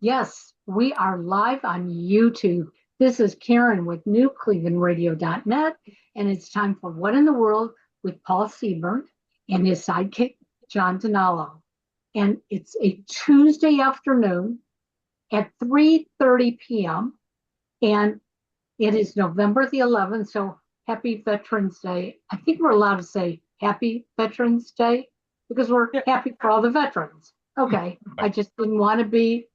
Yes, we are live on YouTube. This is Karen with newclevelandradio.net, and it's time for What in the World with Paul Seaburn and his sidekick, John Donalo. And it's a Tuesday afternoon at 3:30 p.m., and it is November the 11th, so happy Veterans Day. I think we're allowed to say happy Veterans Day because we're Yeah. happy for all the veterans. Okay, I just didn't want to be,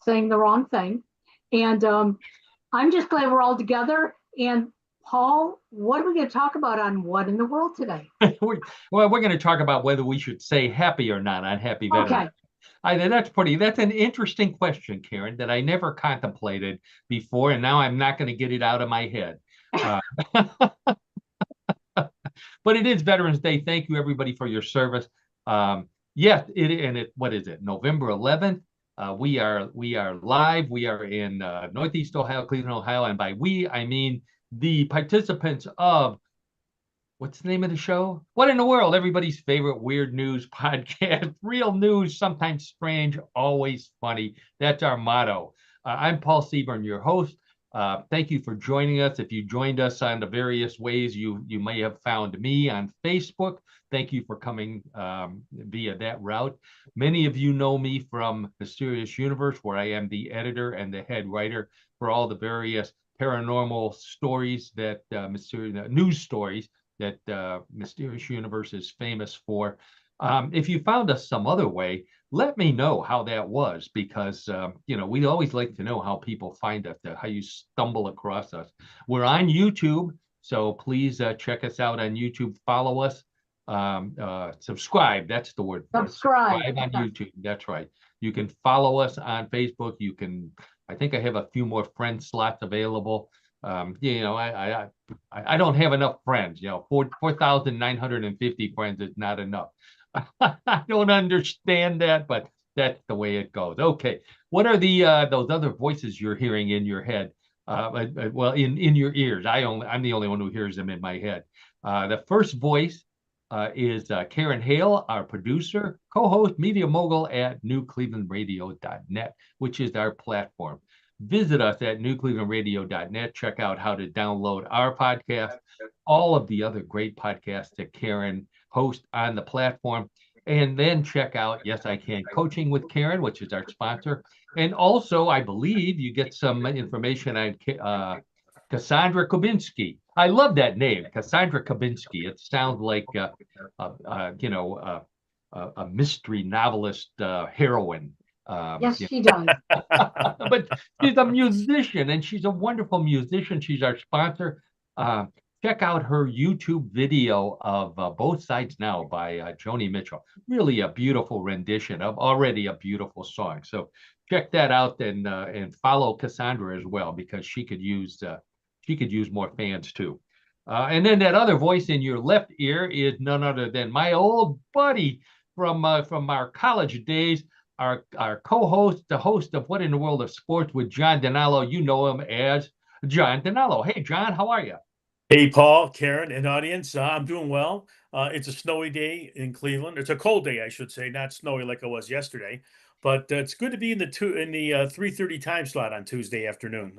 saying the wrong thing. And I'm just glad we're all together. And Paul, what are we going to talk about on What in the World today? Well, we're going to talk about whether we should say happy or not on Happy Veterans. Okay. That's an interesting question, Karen, that I never contemplated before, and now I'm not going to get it out of my head. Uh, but it is Veterans Day. Thank you, everybody, for your service. Yes, what is it? November 11th. We are live. We are in Northeast Ohio, Cleveland, Ohio, and by we I mean the participants of what's the name of the show? What in the World? Everybody's favorite weird news podcast. Real news, sometimes strange, always funny. That's our motto. I'm Paul Seaburn, your host. Thank you for joining us. If you joined us on the various ways, you may have found me on Facebook. Thank you for coming via that route. Many of you know me from Mysterious Universe, where I am the editor and the head writer for all the various paranormal stories that mysterious news stories that Mysterious Universe is famous for. If you found us some other way, let me know how that was, because we always like to know how people find us, how you stumble across us. We're on YouTube, so please check us out on YouTube. Follow us, subscribe. That's the word for it. Subscribe. Subscribe on YouTube. That's right. You can follow us on Facebook. You can. I think I have a few more friend slots available. I don't have enough friends. 4,950 friends is not enough. I don't understand that, but that's the way it goes. Okay, what are the those other voices you're hearing in your head? Well, in your ears. I'm the only one who hears them in my head. The first voice is Karen Hale, our producer, co-host, media mogul at newclevelandradio.net, which is our platform. Visit us at newclevelandradio.net. Check out how to download our podcast, all of the other great podcasts that Karen hosts on the platform. And then check out Yes, I Can Coaching with Karen, which is our sponsor. And also, I believe you get some information on Cassandra Kubinski. I love that name, Cassandra Kubinski. It sounds like a mystery novelist heroine. Yes, she does. But she's a musician, and she's a wonderful musician. She's our sponsor. Uh, Check out her YouTube video of Both Sides Now by Joni Mitchell. Really a beautiful rendition of already a beautiful song. So check that out, and follow Cassandra as well, because she could use more fans too. And then that other voice in your left ear is none other than my old buddy from our college days, our co-host, the host of What in the World of Sports with John Donalo. You know him as John Donalo. Hey, John, how are you? Hey, Paul, Karen, and audience. I'm doing well. It's a snowy day in Cleveland. It's a cold day, I should say, not snowy like it was yesterday. But it's good to be in the 3:30 time slot on Tuesday afternoon,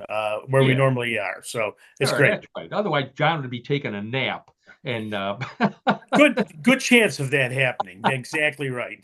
where we Yeah, normally are. So it's sure, great. that's right. Otherwise, John would be taking a nap. And Good chance of that happening. Exactly right.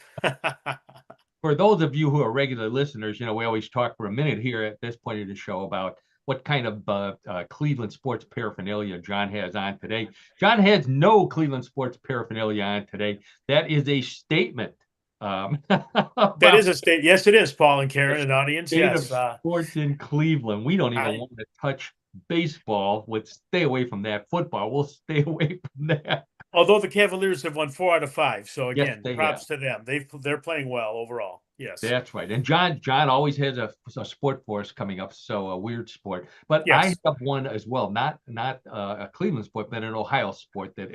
for those of you who are regular listeners, we always talk for a minute here at this point of the show about what kind of Cleveland sports paraphernalia John has on today. John has no Cleveland sports paraphernalia on today. That is a statement That is about a state. Yes, it is, Paul and the Karen and audience. state of Yes. sports in Cleveland. We don't even I, want to touch baseball. Let's stay away from that. Football, we'll stay away from that. Although the Cavaliers have won 4 out of 5, so Yes, again, they have. props to them. They're playing well overall. Yes. That's right. And John always has a sport for us coming up, so a weird sport. But I Yes. have one as well, not a Cleveland sport, but an Ohio sport that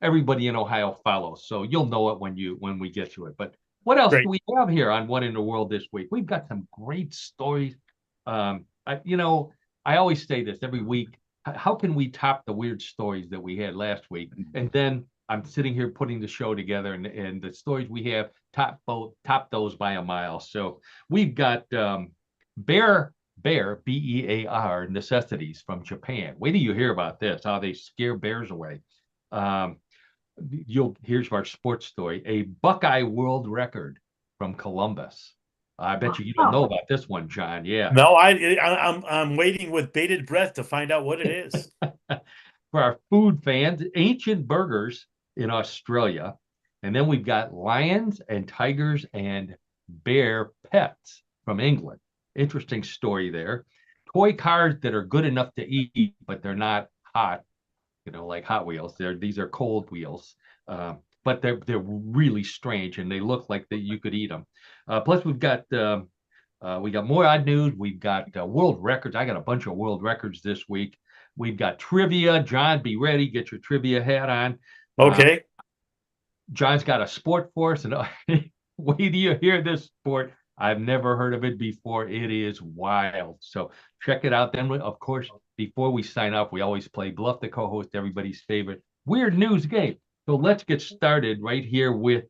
everybody in Ohio follows. So you'll know it when we get to it. But what else do Great. we have here on What in the World this week? We've got some great stories. I always say this every week. How can we top the weird stories that we had last week? And then I'm sitting here putting the show together, and the stories we have top those by a mile. So we've got bear BEAR necessities from Japan. Wait till you hear about this, how they scare bears away. Um, here's our sports story: a Buckeye world record from Columbus. I bet you don't know about this one, John. Yeah. No, I'm waiting with bated breath to find out what it is. For our food fans, ancient burgers in Australia. And then we've got lions and tigers and bear pets from England. Interesting story there. Toy cars that are good enough to eat, but they're not hot, like Hot Wheels. These are cold wheels. But they're really strange, and they look like that you could eat them. Plus, we got more odd news. We've got world records. I got a bunch of world records this week. We've got trivia. John, be ready. Get your trivia hat on. Okay. John's got a sport for us, and wait till you hear this sport. I've never heard of it before. It is wild. So check it out. Then, of course, before we sign off, we always play Bluff the co-host, everybody's favorite weird news game. So let's get started right here with,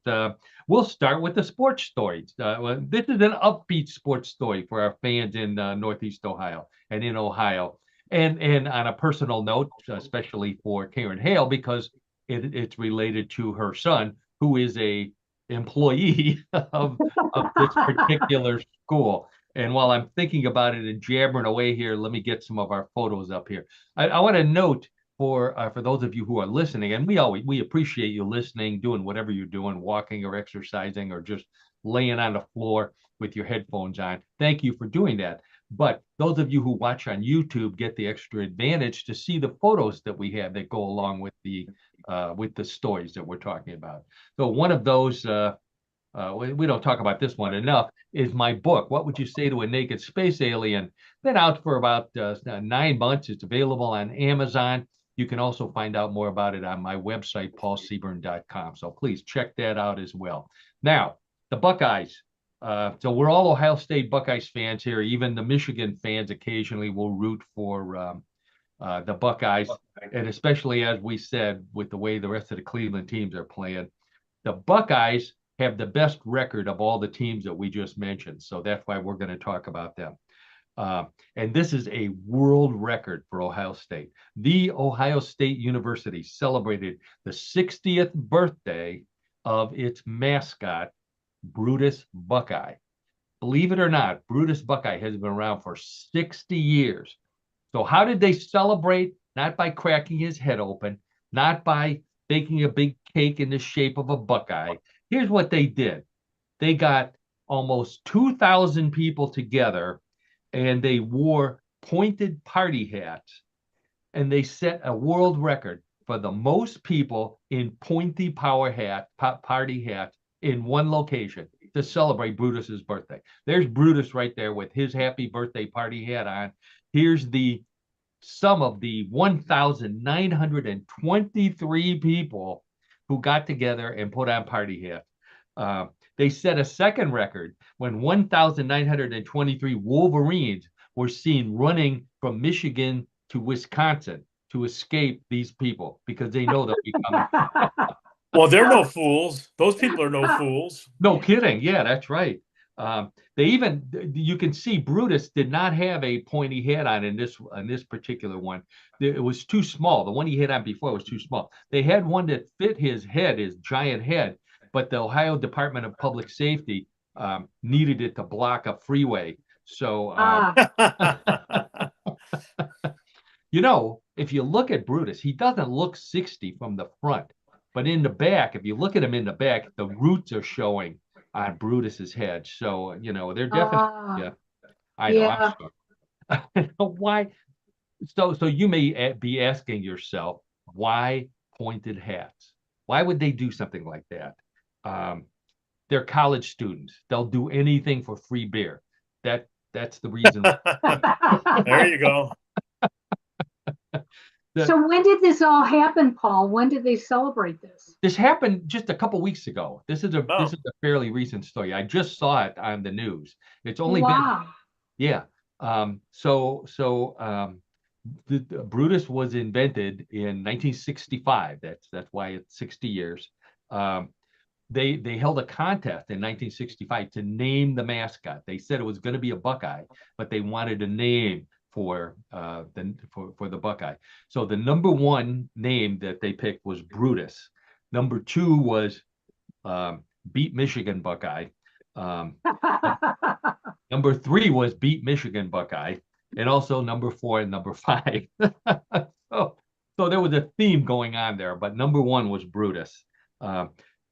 we'll start with the sports stories. This is an upbeat sports story for our fans in Northeast Ohio and in Ohio. And on a personal note, especially for Karen Hale, because it's related to her son, who is a employee of this particular school. And while I'm thinking about it and jabbering away here, let me get some of our photos up here. I want to note for those of you who are listening, and we appreciate you listening, doing whatever you're doing, walking or exercising or just laying on the floor with your headphones on. Thank you for doing that. But those of you who watch on YouTube get the extra advantage to see the photos that we have that go along with the stories that we're talking about. So one of those, we don't talk about this one enough, is my book, What Would You Say to a Naked Space Alien? Been out for about 9 months. It's available on Amazon. You can also find out more about it on my website, paulseaburn.com. So please check that out as well. Now, the Buckeyes. So we're all Ohio State Buckeyes fans here. Even the Michigan fans occasionally will root for the Buckeyes, and especially as we said, with the way the rest of the Cleveland teams are playing, the Buckeyes have the best record of all the teams that we just mentioned. So that's why we're going to talk about them. And this is a world record for Ohio State. The Ohio State University celebrated the 60th birthday of its mascot, Brutus Buckeye. Believe it or not, Brutus Buckeye has been around for 60 years. So how did they celebrate? Not by cracking his head open, not by baking a big cake in the shape of a Buckeye. Here's what they did. They got almost 2,000 people together, and they wore pointed party hats, and they set a world record for the most people in pointy party hats in one location to celebrate Brutus's birthday. There's Brutus right there with his happy birthday party hat on. Here's some of the 1,923 people who got together and put on party hats. They set a second record when 1,923 Wolverines were seen running from Michigan to Wisconsin to escape these people because they know they'll be coming. Well, they're no fools. Those people are no fools. No kidding. Yeah, that's right. You can see Brutus did not have a pointy hat on in this particular one. It was too small. The one he had on before was too small. They had one that fit his head, his giant head, but the Ohio Department of Public Safety needed it to block a freeway. So, if you look at Brutus, he doesn't look 60 from the front. But in the back, if you look at him in the back, the roots are showing on Brutus's head. So, they're definitely, yeah, I know, yeah. I'm sorry. Why? So you may be asking yourself, why pointed hats? Why would they do something like that? They're college students. They'll do anything for free beer. That's the reason. There you go. So when did this all happen, Paul? When did they celebrate this? This happened just a couple weeks ago. This is a fairly recent story. I just saw it on the news. It's only been, yeah. Brutus was invented in 1965. That's why it's 60 years. Um, they held a contest in 1965 to name the mascot. They said it was going to be a Buckeye, but they wanted a name for the Buckeye. So the number one name that they picked was Brutus. Number two was Beat Michigan Buckeye. Um, number three was Beat Michigan Buckeye, and also number four and number five. so, so there was a theme going on there, but number one was Brutus.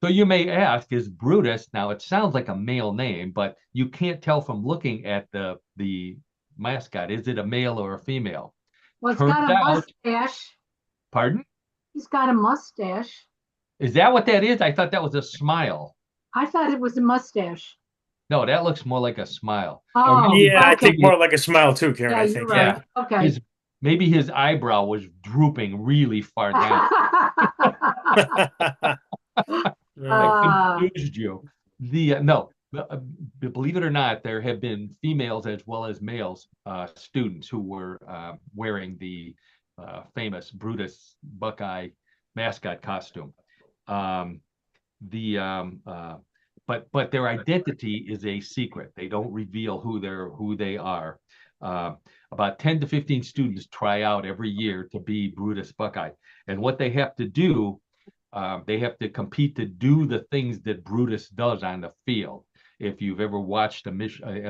So you may ask, is Brutus, now it sounds like a male name, but you can't tell from looking at the mascot. Is it a male or a female? Well, it's Turns got a out, mustache. pardon? He's got a mustache. Is that what that is? I thought that was a smile. I thought it was a mustache. No, that looks more like a smile. Oh, Yeah, I okay. think more like a smile too, Karen. Yeah, I you're think. right. Okay. Maybe his eyebrow was drooping really far down. I confused you. No, believe it or not, there have been females as well as males students who were wearing the famous Brutus Buckeye mascot costume. Um, but their identity is a secret. They don't reveal who they are. About 10 to 15 students try out every year to be Brutus Buckeye, and what they have to do, they have to compete to do the things that Brutus does on the field. If you've ever watched an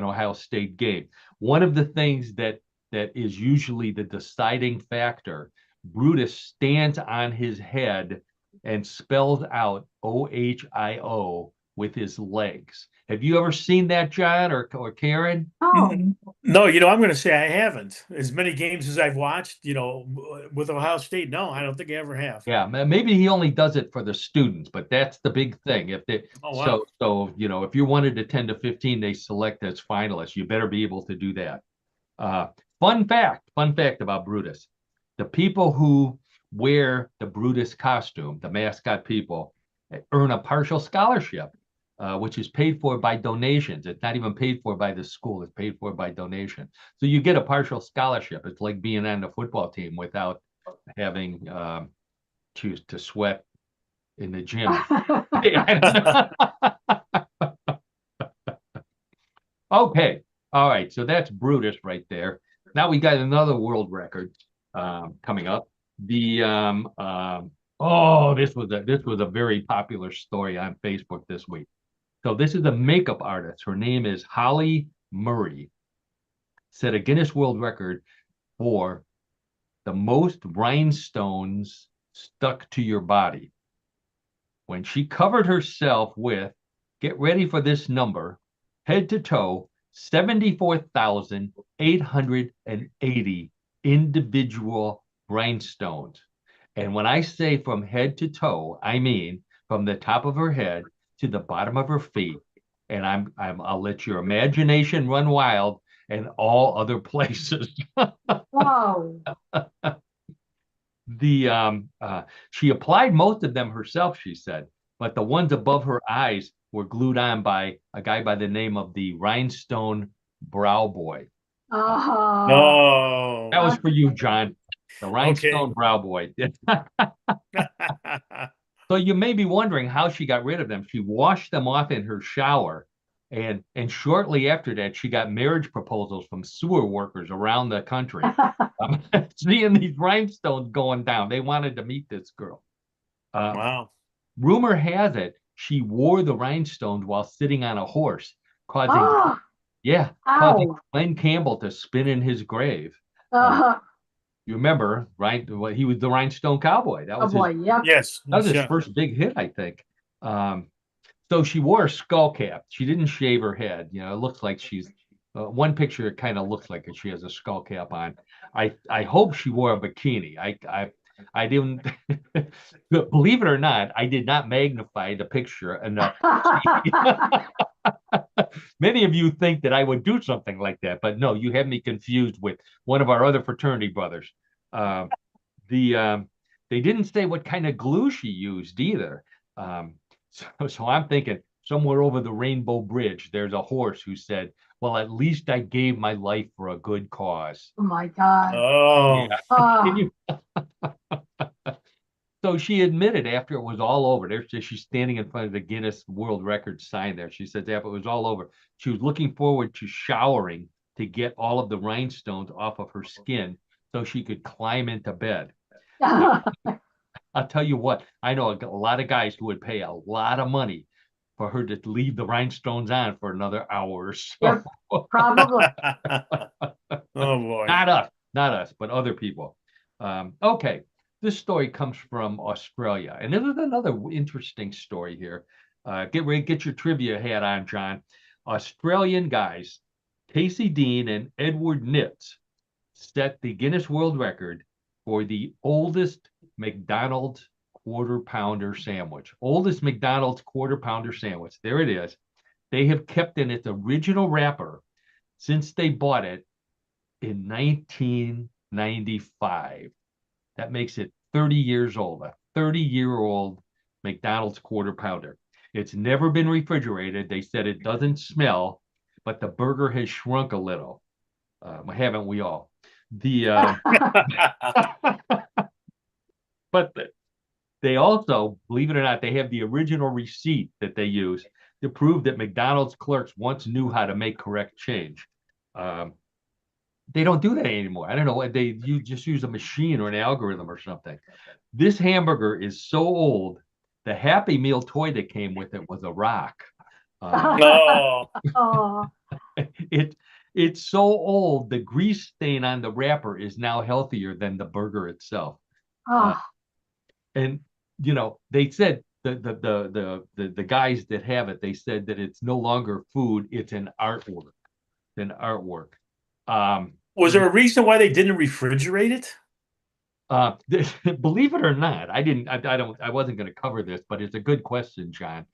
Ohio State game, one of the things that is usually the deciding factor, Brutus stands on his head and spells out OHIO with his legs. Have you ever seen that, John or Karen? Oh, No, I'm going to say I haven't. As many games as I've watched, with Ohio State, no, I don't think I ever have. Yeah, maybe he only does it for the students, but that's the big thing. If they Oh, wow. so if you're one of the 10 to 15 they select as finalists, you better be able to do that. Fun fact about Brutus: the people who wear the Brutus costume, the mascot people, earn a partial scholarship, which is paid for by donations. It's not even paid for by the school; it's paid for by donation. So you get a partial scholarship. It's like being on the football team without having to sweat in the gym. Okay, all right. So that's Brutus right there. Now we got another world record coming up. This was a very popular story on Facebook this week. So this is a makeup artist. Her name is Holly Murray. Set a Guinness World Record for the most rhinestones stuck to your body. When she covered herself with, get ready for this number, head to toe, 74,880 individual rhinestones. And when I say from head to toe, I mean from the top of her head to the bottom of her feet. And I'll let your imagination run wild and all other places. whoa. She applied most of them herself, she said, but the ones above her eyes were glued on by a guy by the name of the Rhinestone Brow Boy. No. That was for you, John. The Rhinestone Brow Boy. So you may be wondering how she got rid of them. She washed them off in her shower. And shortly after that, she got marriage proposals from sewer workers around the country. Seeing these rhinestones going down, they wanted to meet this girl. Wow. Rumor has it she wore the rhinestones while sitting on a horse, causing Glenn Campbell to spin in his grave. You remember, right? He was the Rhinestone Cowboy. That was his first big hit, I think. So she wore a skull cap. She didn't shave her head. It looks like she's one picture. It kind of looks like she has a skull cap on. I hope she wore a bikini. I didn't believe it or not. I did not magnify the picture enough. Many of you think that I would do something like that, but no, you have me confused with one of our other fraternity brothers. They didn't say what kind of glue she used either. So I'm thinking somewhere over the Rainbow Bridge, there's a horse who said, well, at least I gave my life for a good cause. Oh my God. Oh, Yeah. Can Oh, you So she admitted after it was all over, she's standing in front of the Guinness World Records sign there. She said after it was all over, she was looking forward to showering to get all of the rhinestones off of her skin so she could climb into bed. I'll tell you what, I know a lot of guys who would pay a lot of money for her to leave the rhinestones on for another hour or so. Yep, probably. oh boy. Not us, but other people. Okay, this story comes from Australia, and this is another interesting story here. Get your trivia hat on, John. Australian guys, Casey Dean and Edward Nitz, set the Guinness World Record for the oldest McDonald's quarter pounder sandwich. Oldest McDonald's quarter pounder sandwich. There it is. They have kept in its original wrapper since they bought it in 1995. That makes it 30 years old, a 30-year-old McDonald's quarter pounder. It's never been refrigerated. They said it doesn't smell, but the burger has shrunk a little. Haven't we all? But they also, believe it or not, they have the original receipt that they use to prove that McDonald's clerks once knew how to make correct change. They don't do that anymore. I don't know. You just use a machine or an algorithm or something. This hamburger is so old. The Happy Meal toy that came with it was a rock. Oh, It's so old. The grease stain on the wrapper is now healthier than the burger itself. And they said the guys that have it, they said that it's no longer food, it's an artwork. was there a reason why they didn't refrigerate it? Believe it or not, I wasn't going to cover this, but it's a good question, John.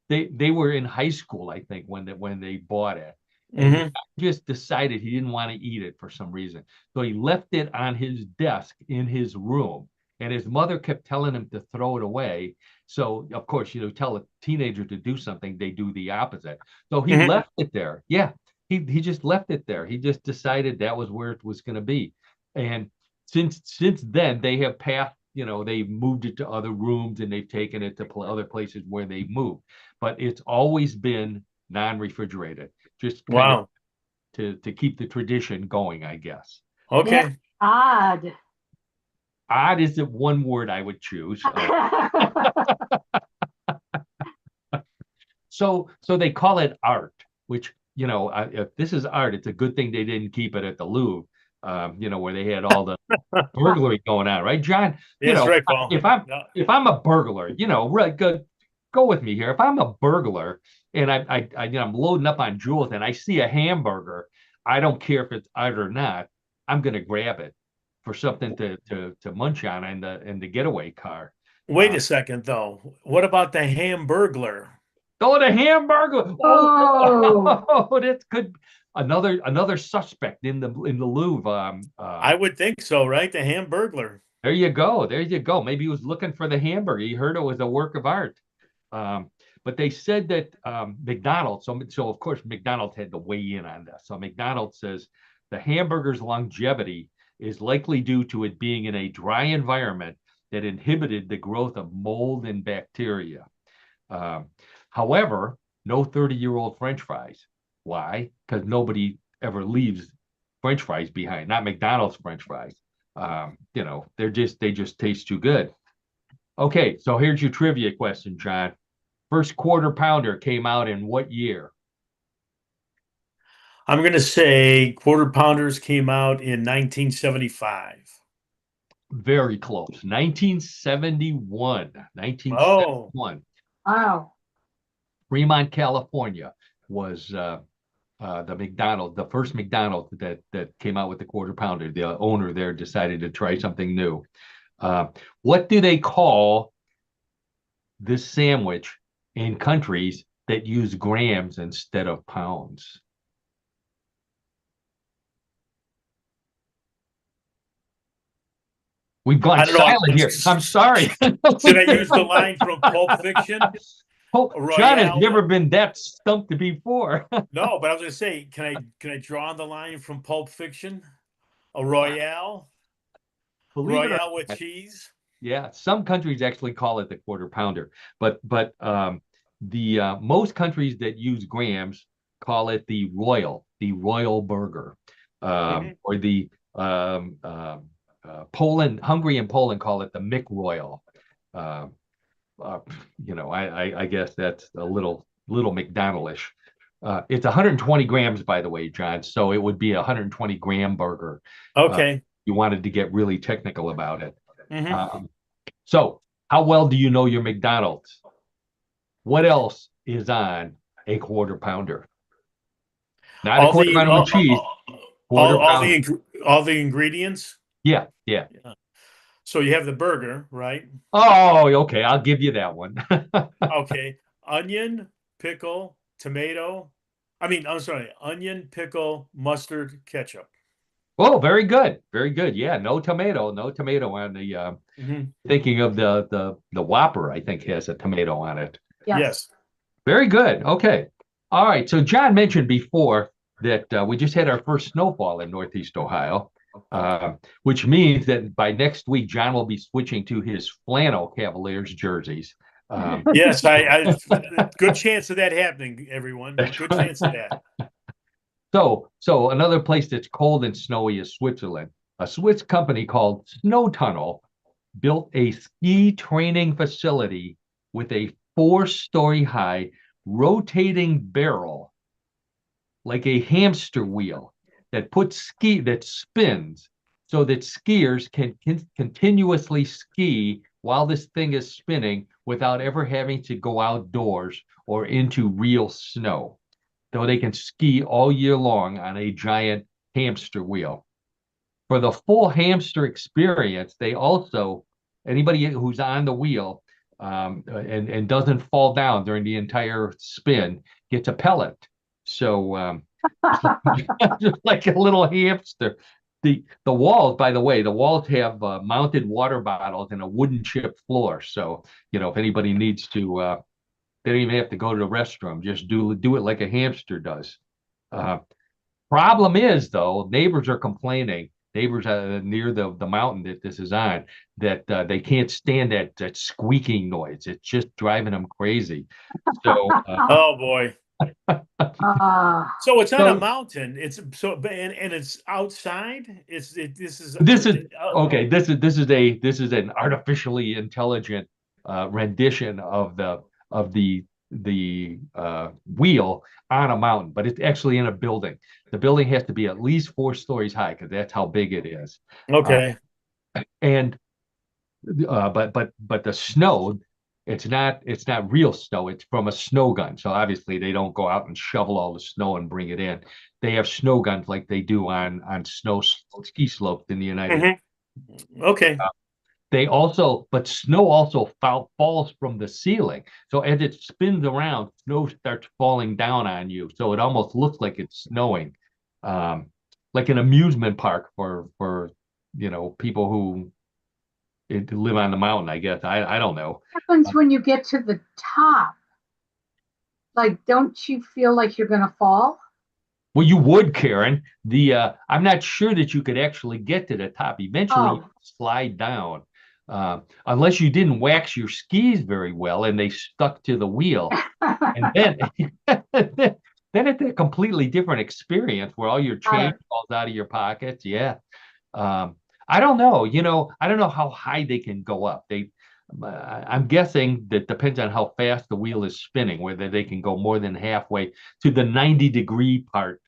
They were in high school, I think, when they bought it. And he just decided he didn't want to eat it for some reason. So he left it on his desk in his room. And his mother kept telling him to throw it away. So, of course, tell a teenager to do something, they do the opposite. So he left it there. Yeah, he just left it there. He just decided that was where it was going to be. And since then, they have passed, they've moved it to other rooms and they've taken it to other places where they've moved. But it's always been non-refrigerated, just kind of to keep the tradition going, I guess. Okay. That's odd. Odd is the one word I would choose. So they call it art, which, if this is art, it's a good thing they didn't keep it at the Louvre, where they had all the burglary going on, right, John? Yes, right, Paul. If I'm a burglar, right, go with me here. If I'm a burglar and I'm loading up on jewels and I see a hamburger, I don't care if it's art or not, I'm going to grab it for something to munch on in the getaway car. Wait a second, though. What about the Hamburglar? Oh, the hamburger! Oh, that's good. Another suspect in the Louvre. I would think so, right? The Hamburglar. There you go. Maybe he was looking for the hamburger. He heard it was a work of art. But they said that McDonald's. So of course McDonald's had to weigh in on this. So McDonald's says the hamburger's longevity is likely due to it being in a dry environment that inhibited the growth of mold and bacteria. However, no 30-year-old French fries. Why? Because nobody ever leaves French fries behind, not McDonald's French fries. They just taste too good. Okay, so here's your trivia question, John. First quarter pounder came out in what year? I'm going to say quarter pounders came out in 1975. Very close. 1971. Oh. Wow. Fremont, California was the first McDonald's that came out with the quarter pounder. The owner there decided to try something new. What do they call this sandwich in countries that use grams instead of pounds? We've gone silent here. I'm sorry. Should I use the line from Pulp Fiction? Oh, a John has Royale. never been that stumped before. No, but I was going to say, can I draw on the line from Pulp Fiction? A Royale, Believe it or Royale with not, cheese. yeah, some countries actually call it the quarter pounder, but the most countries that use grams call it the royal burger, Hmm. or the Poland, Hungary, and Poland call it the McRoyal. Uh, uh, I guess that's a little McDonaldish. It's 120 grams, by the way, John. So it would be a 120-gram burger. Uh, Okay. you wanted to get really technical about it. Hmm. Um, so, how well do you know your McDonald's? What else is on a quarter pounder? Not a All quarter the pounder with cheese, quarter pounder. all the ingredients. Yeah, yeah. Yeah. So you have the burger, right? Oh, okay. I'll give you that one. Okay. Onion, pickle, tomato. I mean, I'm sorry, onion, pickle, mustard, ketchup. Oh, very good. Very good. Yeah, no tomato, no tomato on the Hmm. thinking of the Whopper, I think has a tomato on it. Yes. Yes. Very good. Okay. All right. So John mentioned before that we just had our first snowfall in Northeast Ohio, which means that by next week, John will be switching to his flannel Cavaliers jerseys. Yes, I good chance of that happening, everyone. Good chance of that. So another place that's cold and snowy is Switzerland. A Swiss company called Snow Tunnel built a ski training facility with a 4-story high rotating barrel, like a hamster wheel that spins so that skiers can continuously ski while this thing is spinning without ever having to go outdoors or into real snow. So they can ski all year long on a giant hamster wheel. For the full hamster experience, they also, anybody who's on the wheel and doesn't fall down during the entire spin gets a pellet. So just like a little hamster. The walls, by the way, the walls have mounted water bottles and a wooden chip floor. So if anybody needs to, they don't even have to go to the restroom. Just do it like a hamster does. Uh, Problem is, though, neighbors are complaining. Neighbors near the mountain that this is on, that they can't stand that squeaking noise. It's just driving them crazy. So, Oh boy. Uh, So it's on a so mountain. It's so and it's outside. This is this is okay. This is an artificially intelligent rendition of the wheel on a mountain, but it's actually in a building. The building has to be at least 4 stories high because that's how big it is. Uh, okay. and but the snow, it's not real snow. It's from a snow gun. So obviously they don't go out and shovel all the snow and bring it in. They have snow guns like they do on snow ski slopes in the United States. Hmm. Okay. But snow also falls from the ceiling. So as it spins around, snow starts falling down on you. So it almost looks like it's snowing, um, like an amusement park for people who live on the mountain. I guess I don't know. what happens when you get to the top? Like, don't you feel like you're going to fall? Well, you would, Karen. I'm not sure that you could actually get to the top. Eventually, you Oh, slide down, unless you didn't wax your skis very well and they stuck to the wheel. And then, then it's a completely different experience where all your got change it. falls out of your pockets. Yeah. Um, I don't know. I don't know how high they can go up. I'm guessing that depends on how fast the wheel is spinning, whether they can go more than halfway to the 90-degree part,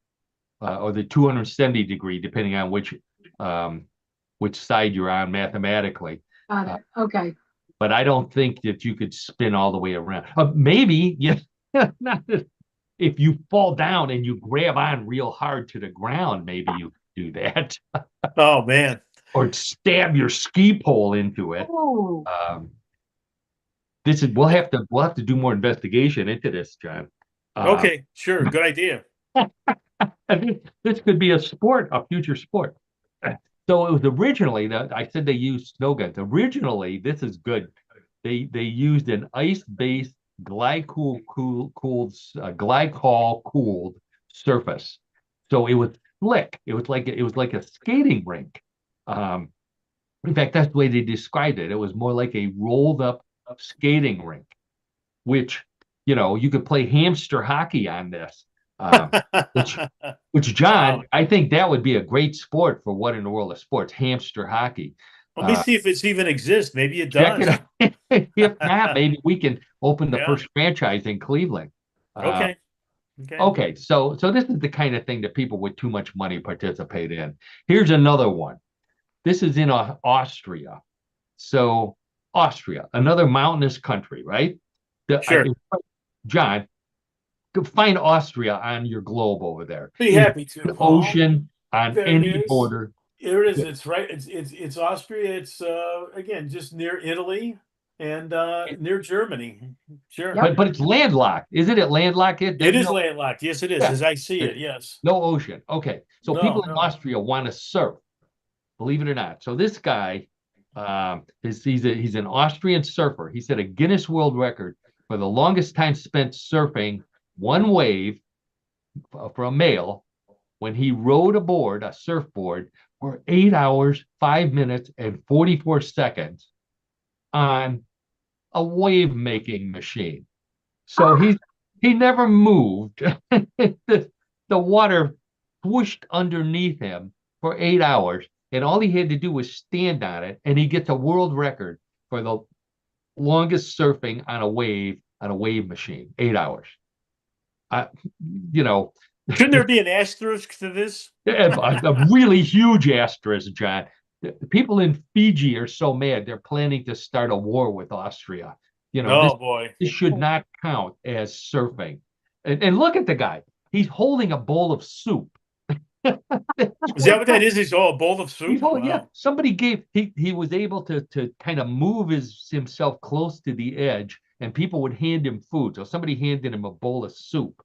or the 270-degree, depending on which side you're on mathematically. Got Uh, it. Okay. but I don't think that you could spin all the way around. Maybe, yeah, not if you fall down and you grab on real hard to the ground, maybe you do that, Oh man. or stab your ski pole into it. Oh, Um, this is we'll have to do more investigation into this, John. Uh, Okay. Sure. Good idea. and this could be a future sport. So it was originally that I said they used snow guns. Originally, this is good. They used an ice-based glycol cooled surface. So it was slick. It was like a skating rink. Um, in fact, that's the way they described it. It was more like a rolled up skating rink, which you could play hamster hockey on this. Um, which which Wow. John, I think that would be a great sport for What in the World of Sports, hamster hockey. Let me see if it's even exists. Maybe it Check does. it out. If not, maybe we can open the Yeah. first franchise in Cleveland. Uh, Okay. Okay. okay, so this is the kind of thing that people with too much money participate in. Here's another one. This is in Austria. So Austria, another mountainous country, right? Sure. John, find Austria on your globe over there. Be Is happy to, an Paul. ocean on There it any is. border? Here it is. It's right. It's Austria. It's again just near Italy and near Germany. Sure. Yep. But it's landlocked. Isn't it landlocked? It There's is no, landlocked. Yes, it is. yeah, As I see there's it. Yes. no ocean. Okay. So No, people in no. Austria want to surf, believe it or not. So this guy, he's an Austrian surfer. He set a Guinness World Record for the longest time spent surfing one wave for a male when he rode aboard a surfboard for 8 hours, 5 minutes, and 44 seconds on a wave making machine. So he never moved. The water whooshed underneath him for 8 hours, and all he had to do was stand on it, and he gets a world record for the longest surfing on a wave machine, 8 hours. I, you know, Shouldn't there be an asterisk to this? a really huge asterisk, John. The people in Fiji are so mad they're planning to start a war with Austria. This Oh boy. this should not count as surfing. And look at the guy. He's holding a bowl of soup. Is that what that is? Is a bowl of soup? Yeah. Wow. Somebody gave he was able to kind of move himself close to the edge, and people would hand him food. So somebody handed him a bowl of soup.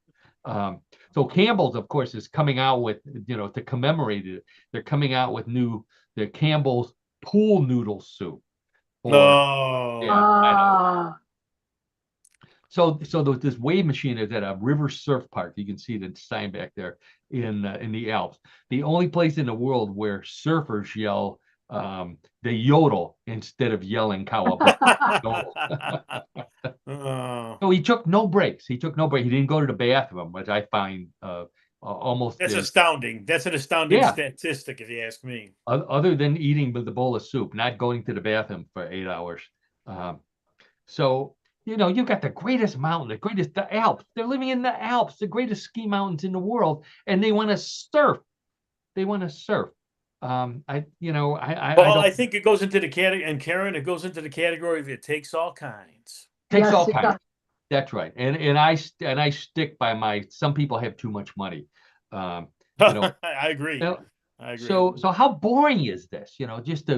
So Campbell's, of course, is coming out with, to commemorate it. They're coming out with the Campbell's pool noodle soup. No. Yeah, I know. Ah, So this wave machine is at a river surf park. You can see the sign back there in the Alps. The only place in the world where surfers yell, they yodel instead of yelling cowabunga. Oh, So he took no breaks. He took no break. He didn't go to the bathroom, which I find almost that's astounding. That's an astounding yeah. statistic, if you ask me. Other than eating with the bowl of soup, not going to the bathroom for 8 hours. So you got the greatest mountain, the Alps. They're living in the Alps, the greatest ski mountains in the world, and they want to surf. They want to surf. I Well, don't I think it goes into the category, and Karen, it goes into the category of it takes all kinds. takes yes, all it kinds. does. That's right. And I stick by some people have too much money. You know, I agree. you know, I agree. so how boring is this? Just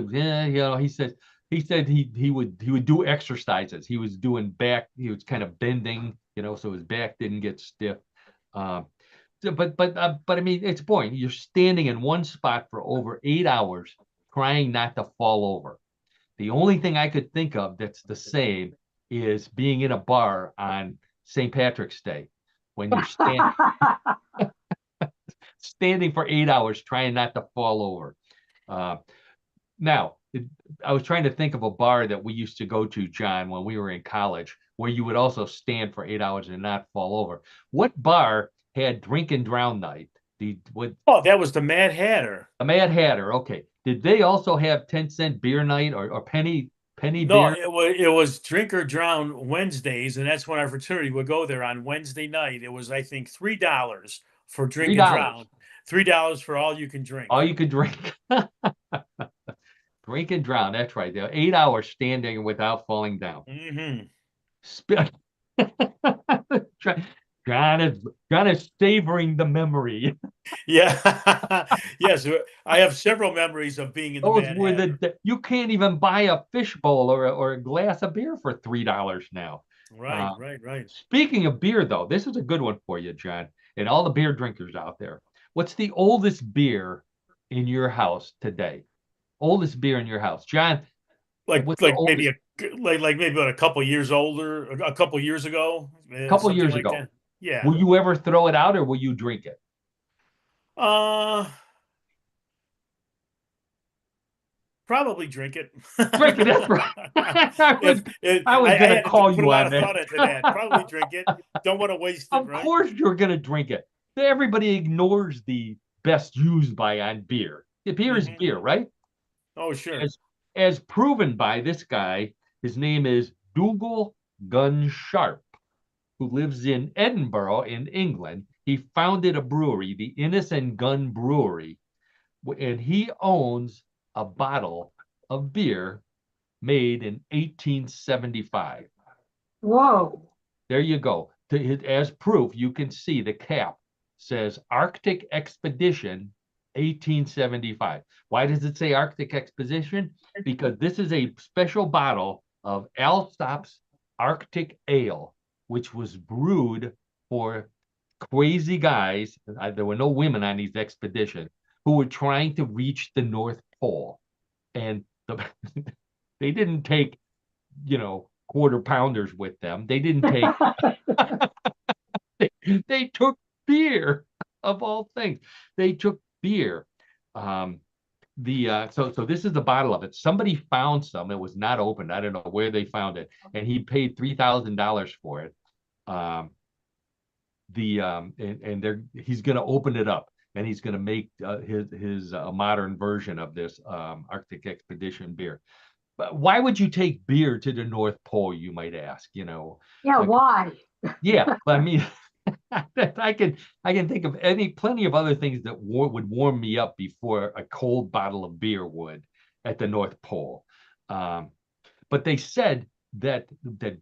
he said he would do exercises. He was doing back, he was kind of bending, so his back didn't get stiff. But I mean, it's boring. You're standing in one spot for over 8 hours trying not to fall over. The only thing I could think of that's the same is being in a bar on St. Patrick's Day when you're standing for 8 hours trying not to fall over. Now, I was trying to think of a bar that we used to go to, John, when we were in college, where you would also stand for 8 hours and not fall over. What bar had drink and drown night? Oh, that was the Mad Hatter. A Mad Hatter. Okay. Did they also have 10-cent beer night or penny No, beer? it was Drink or Drown Wednesdays, and that's when our fraternity would go there on Wednesday night. It was, I think, $3 for Drink and $3. Drown. $3 for all you can drink. All you could drink. Drink and drown. That's right. They're 8 hours standing without falling down. Mm-hmm. John is savoring the memory. Yeah. Yes, I have several memories of being in the Those Mad were Hatter. you can't even buy a fishbowl or a glass of beer for $3 now. Right, right. Speaking of beer, though, this is a good one for you, John, and all the beer drinkers out there. What's the oldest beer in your house today? Oldest beer in your house, John? Like What's the maybe oldest? Like maybe about a couple years older, a couple years ago, A couple something years like ago. that. Yeah. Will you ever throw it out or will you drink it? Uh, Probably drink it. Drink it. That's right. If it, I was I gonna had to call put a you lot on of that. thought into that. Probably drink it. Don't want to waste it, Of right? course you're gonna drink it. Everybody ignores the best used by on beer. The beer is Hmm. beer, right? Oh, sure. As as proven by this guy, his name is Dougal Gunn Sharp, who lives in Edinburgh in England. He founded a brewery, the Innis and Gunn Brewery, and he owns a bottle of beer made in 1875. Whoa. There you go. As proof, you can see the cap says Arctic Expedition 1875. Why does it say Arctic Expedition? Because this is a special bottle of Alsop's Arctic Ale, which was brewed for crazy guys. There were no women on these expeditions who were trying to reach the North Pole. And they didn't take, quarter pounders with them. They didn't take, they took beer of all things. They took beer. Um, so this is the bottle of it. Somebody found some. It was not opened. I don't know where they found it, and he paid $3,000 for it. Um, and he's going to open it up, and he's going to make his modern version of this Arctic Expedition beer. But why would you take beer to the North Pole, you might ask? Yeah, why? Yeah, but I mean, I can think of plenty of other things that would warm me up before a cold bottle of beer would at the North Pole. Um, but they said that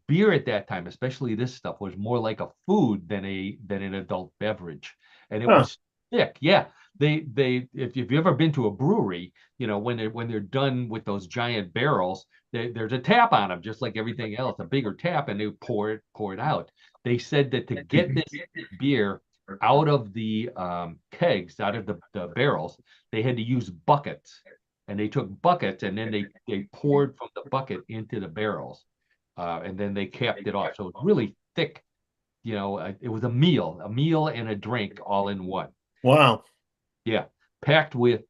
beer at that time, especially this stuff, was more like a food than an adult beverage, and it Huh. was thick. Yeah, if you've ever been to a brewery, when they're done with those giant barrels, there's a tap on them, just like everything else, a bigger tap, and they pour it out. They said that to get this beer out of the kegs, out of the barrels, they had to use buckets, and they took buckets and then they poured from the bucket into the barrels, and then they capped it off. So it was really thick. It was a meal and a drink all in one. Wow. Yeah, packed with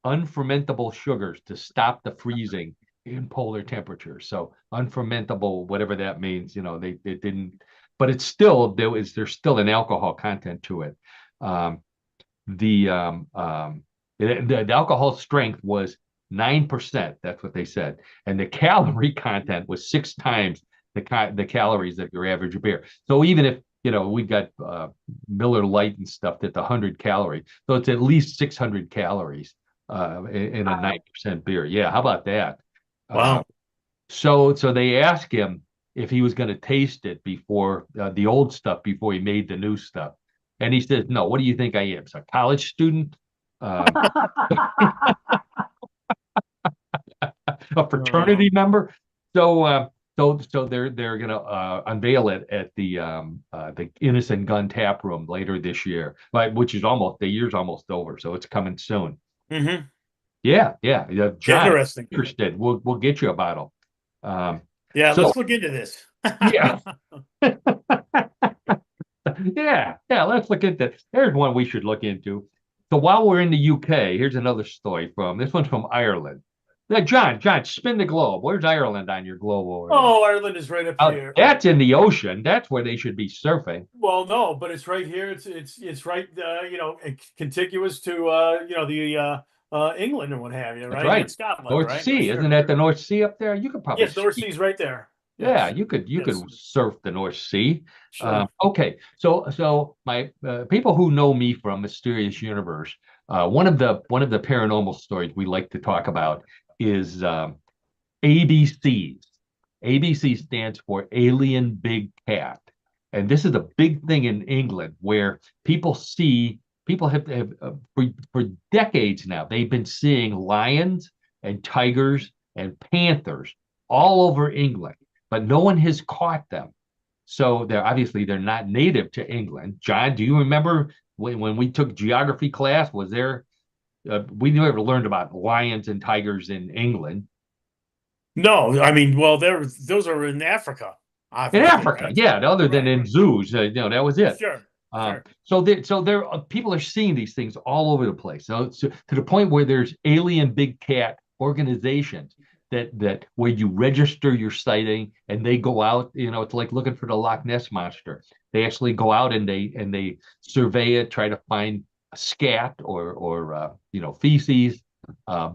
unfermentable sugars to stop the freezing in polar temperatures. So unfermentable, whatever that means, they didn't, but it's still there's still an alcohol content to it. Um, the the alcohol strength was 9%. That's what they said, and the calorie content was 6 times the calories of your average beer. So even if we've got Miller Lite and stuff that's 100 calories, so it's at least 600 calories in a 9% beer. Yeah, how about that? Uh, Wow. so they asked him if he was going to taste it before the old stuff before he made the new stuff, and he says, "No. What do you think I am? A college student, um, a Oh, fraternity member?" So they're going to unveil it at the Innocent Gun Tap Room later this year, which is the year's almost over, so it's coming soon. hmm. Yeah. John, if Interesting. you're interested, we'll get you a bottle. Um, Yeah, so let's look into this. yeah, yeah. Let's look at that. There's one we should look into. So while we're in the UK, here's another story from this one's from Ireland. Yeah, John, spin the globe. Where's Ireland on your globe over there? Oh, Ireland is right up Oh, here. that's in the ocean. That's where they should be surfing. Well, no, but it's right here. It's right, contiguous to the England and what have you, That's right? And right. Scotland, North right? For Sea. Isn't sure. that the North Sea up there? You could probably Yes, North ski. Sea's right there. Yeah, Yes, you could yes, surf the North Sea. sure. Okay, so my people who know me from Mysterious Universe, one of the paranormal stories we like to talk about is ABCs. ABC stands for Alien Big Cat, and this is a big thing in England where people have for decades now they've been seeing lions and tigers and panthers all over England, but no one has caught them. So they're not native to England. John, do you remember when we took geography class? Was there we never learned about lions and tigers in England? No, I mean, well, those are in Africa, In obviously, Africa, right? yeah, other than Right. in zoos, that was it. Sure. Sure. So there, people are seeing these things all over the place. So to the point where there's alien big cat organizations that where you register your sighting and they go out. It's like looking for the Loch Ness monster. They actually go out and they survey it, try to find a scat or feces,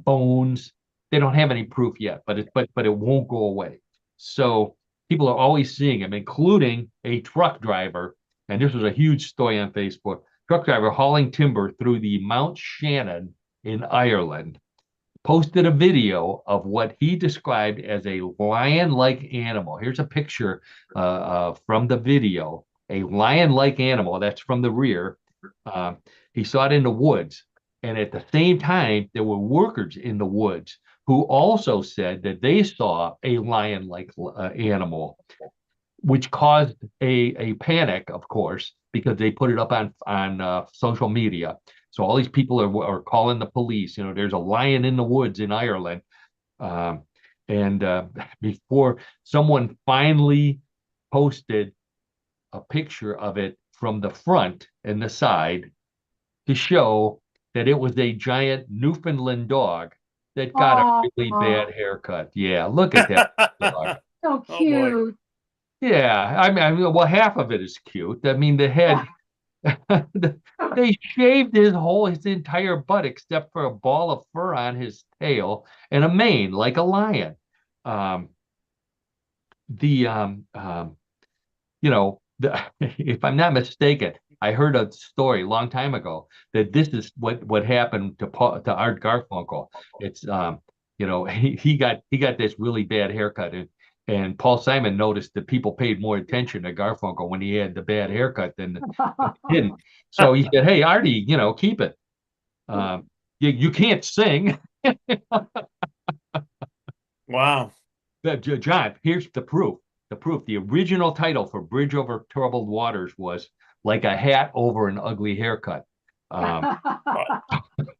bones. They don't have any proof yet, but it won't go away. So people are always seeing them, including a truck driver, and this was a huge story on Facebook. Truck driver hauling timber through the Mount Shannon in Ireland posted a video of what he described as a lion-like animal. Here's a picture from the video. A lion-like animal, that's from the rear. Uh, he saw it in the woods. And at the same time, there were workers in the woods who also said that they saw a lion-like animal, which caused a panic, of course, because they put it up on social media. So all these people are calling the police. There's a lion in the woods in Ireland, um, and before someone finally posted a picture of it from the front and the side to show that it was a giant Newfoundland dog that got a really bad haircut. Yeah, look at that dog. So Oh boy. cute. Yeah, well, half of it is cute. I mean, the head, they shaved his entire butt except for a ball of fur on his tail and a mane like a lion. Um, the if I'm not mistaken, I heard a story a long time ago that this is what happened to Art Garfunkel. It's he got this really bad haircut, and Paul Simon noticed that people paid more attention to Garfunkel when he had the bad haircut than he didn't. So he said, "Hey, Artie, keep it. You can't sing." Wow. John, here's the proof. The proof. The original title for Bridge Over Troubled Waters was Like a Hat Over an Ugly Haircut. I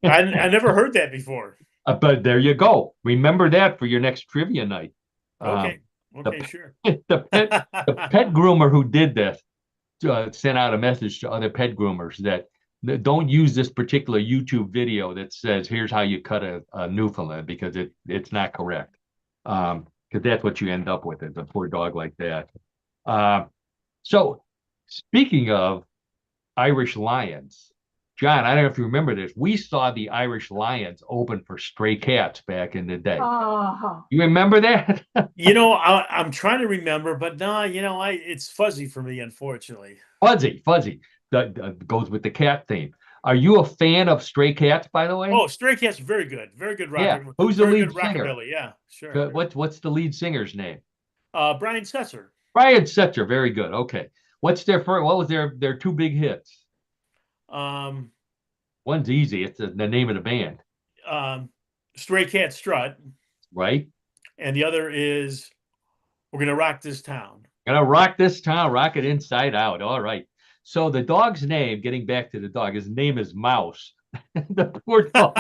never heard that before. But there you go. Remember that for your next trivia night. Okay. Okay, the, sure. the pet groomer who did this sent out a message to other pet groomers that don't use this particular YouTube video that says, here's how you cut a Newfoundland, because it's not correct. Because that's what you end up with, is a poor dog like that. So speaking of Irish Lions, John, I don't know if you remember this. We saw the Irish Lions open for stray cats back in the day. You remember that? I'm trying to remember, but no, it's fuzzy for me, unfortunately. Fuzzy. That goes with the cat theme. Are you a fan of Stray Cats, by the way? Oh, Stray Cats, very good rock. Yeah. Who's the lead singer? Rockabilly, yeah, sure. What's the lead singer's name? Brian Setzer. Brian Setzer, very good. Okay. What was their two big hits? One's easy. It's the name of the band. Stray Cat Strut. Right. And the other is We're Gonna Rock This Town. Gonna rock this town, rock it inside out. All right. So the dog's name, getting back to the dog, his name is Mouse. The poor dog.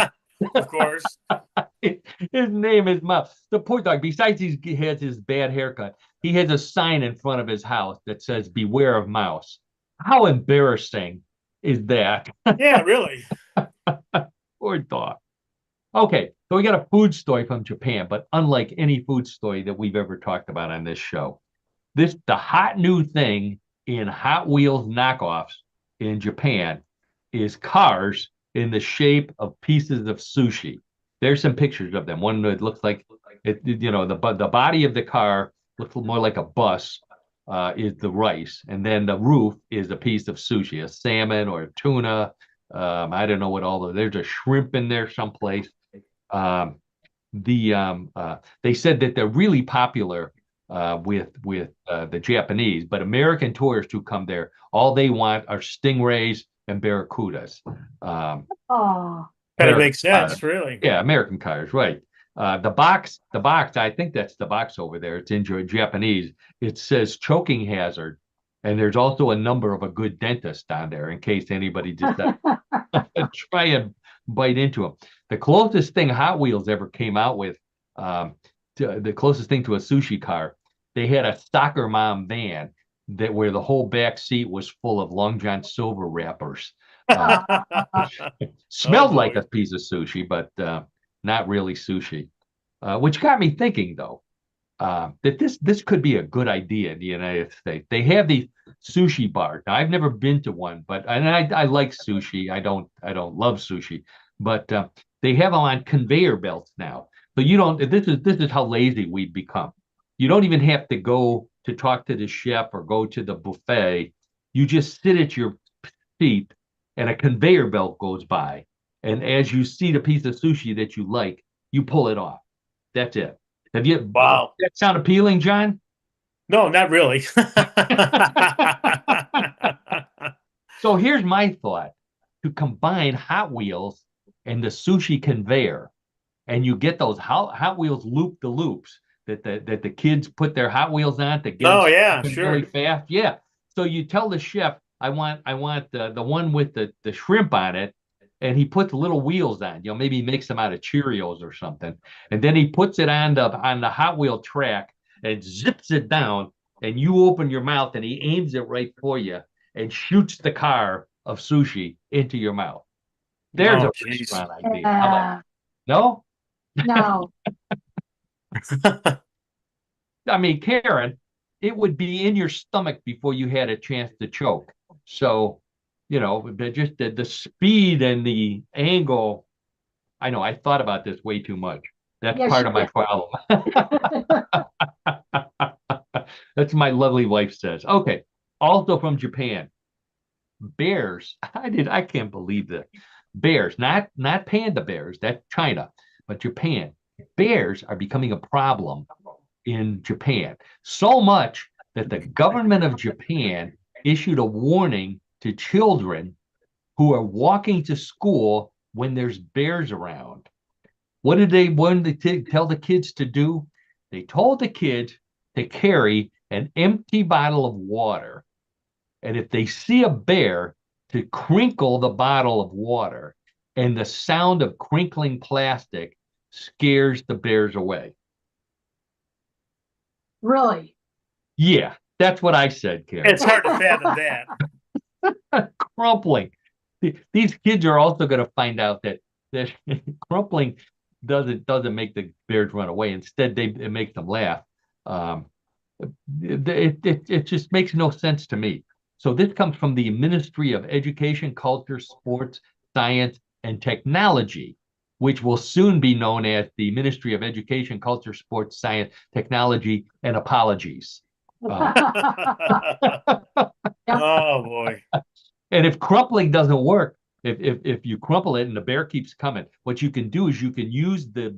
Of course. His name is Mouse. The poor dog, besides he has his bad haircut, he has a sign in front of his house that says, "Beware of Mouse." How embarrassing is that? Yeah, really. Poor dog. Okay, so we got a food story from Japan, but unlike any food story that we've ever talked about on this show, the hot new thing in Hot Wheels knockoffs in Japan is cars in the shape of pieces of sushi. There's some pictures of them. One that looks like the body of the car looks more like a bus, is the rice, and then the roof is a piece of sushi, a salmon or a tuna. I don't know what there's a shrimp in there someplace. They said that they're really popular with the Japanese, but American tourists who come there, all they want are stingrays and barracudas. Kind of makes sense, really. Yeah, American cars, right. The box, I think that's the box over there. It's in Japanese. It says choking hazard, and there's also a number of a good dentist on there in case anybody just try and bite into them. The closest thing Hot Wheels ever came out with the closest thing to a sushi car. They had a soccer mom van that where the whole back seat was full of Long John Silver wrappers. Uh, Oh Smelled like boy. a piece of sushi, but not really sushi. Which got me thinking, though, that this could be a good idea in the United States. They have these sushi bars. Now, I've never been to one, but and I like sushi. I don't love sushi, but they have them on conveyor belts now. So you don't. This is how lazy we've become. You don't even have to go to talk to the chef or go to the buffet. You just sit at your seat, and a conveyor belt goes by, and as you see the piece of sushi that you like, you pull it off. That's it. Have you? Wow. That sound appealing, John? No, not really. So here's my thought: to combine Hot Wheels and the sushi conveyor, and you get those Hot Wheels loop the loops that the kids put their Hot Wheels on to get them Oh yeah, spinning really sure. fast. Yeah. So you tell the chef, I want the one with the shrimp on it, and he puts little wheels on. Maybe he makes them out of Cheerios or something, and then he puts it on the Hot Wheel track and zips it down, and you open your mouth, and he aims it right for you and shoots the car of sushi into your mouth. There's Oh a jeez. restaurant idea. How about no? No. I mean, Karen, it would be in your stomach before you had a chance to choke. So, just the speed and the angle. I know I thought about this way too much. That's Yes, part you of my problem. That's my lovely wife says. Okay. Also from Japan, bears. I can't believe this. Bears, not panda bears, that's China, but Japan. Bears are becoming a problem in Japan. So much that the government of Japan issued a warning to children who are walking to school when there's bears around. What did they want to tell the kids to do? They told the kids to carry an empty bottle of water. And if they see a bear, to crinkle the bottle of water. And the sound of crinkling plastic scares the bears away. really. Yeah, that's what I said, Karen. It's hard to fathom that. Crumpling. These kids are also going to find out that crumpling doesn't make the bears run away. Instead, it makes them laugh. Um, it just makes no sense to me. So this comes from the Ministry of Education, Culture, Sports, Science, and Technology, which will soon be known as the Ministry of Education, Culture, Sports, Science, Technology, and Apologies. Oh boy. And if crumpling doesn't work, if you crumple it and the bear keeps coming, what you can do is you can use the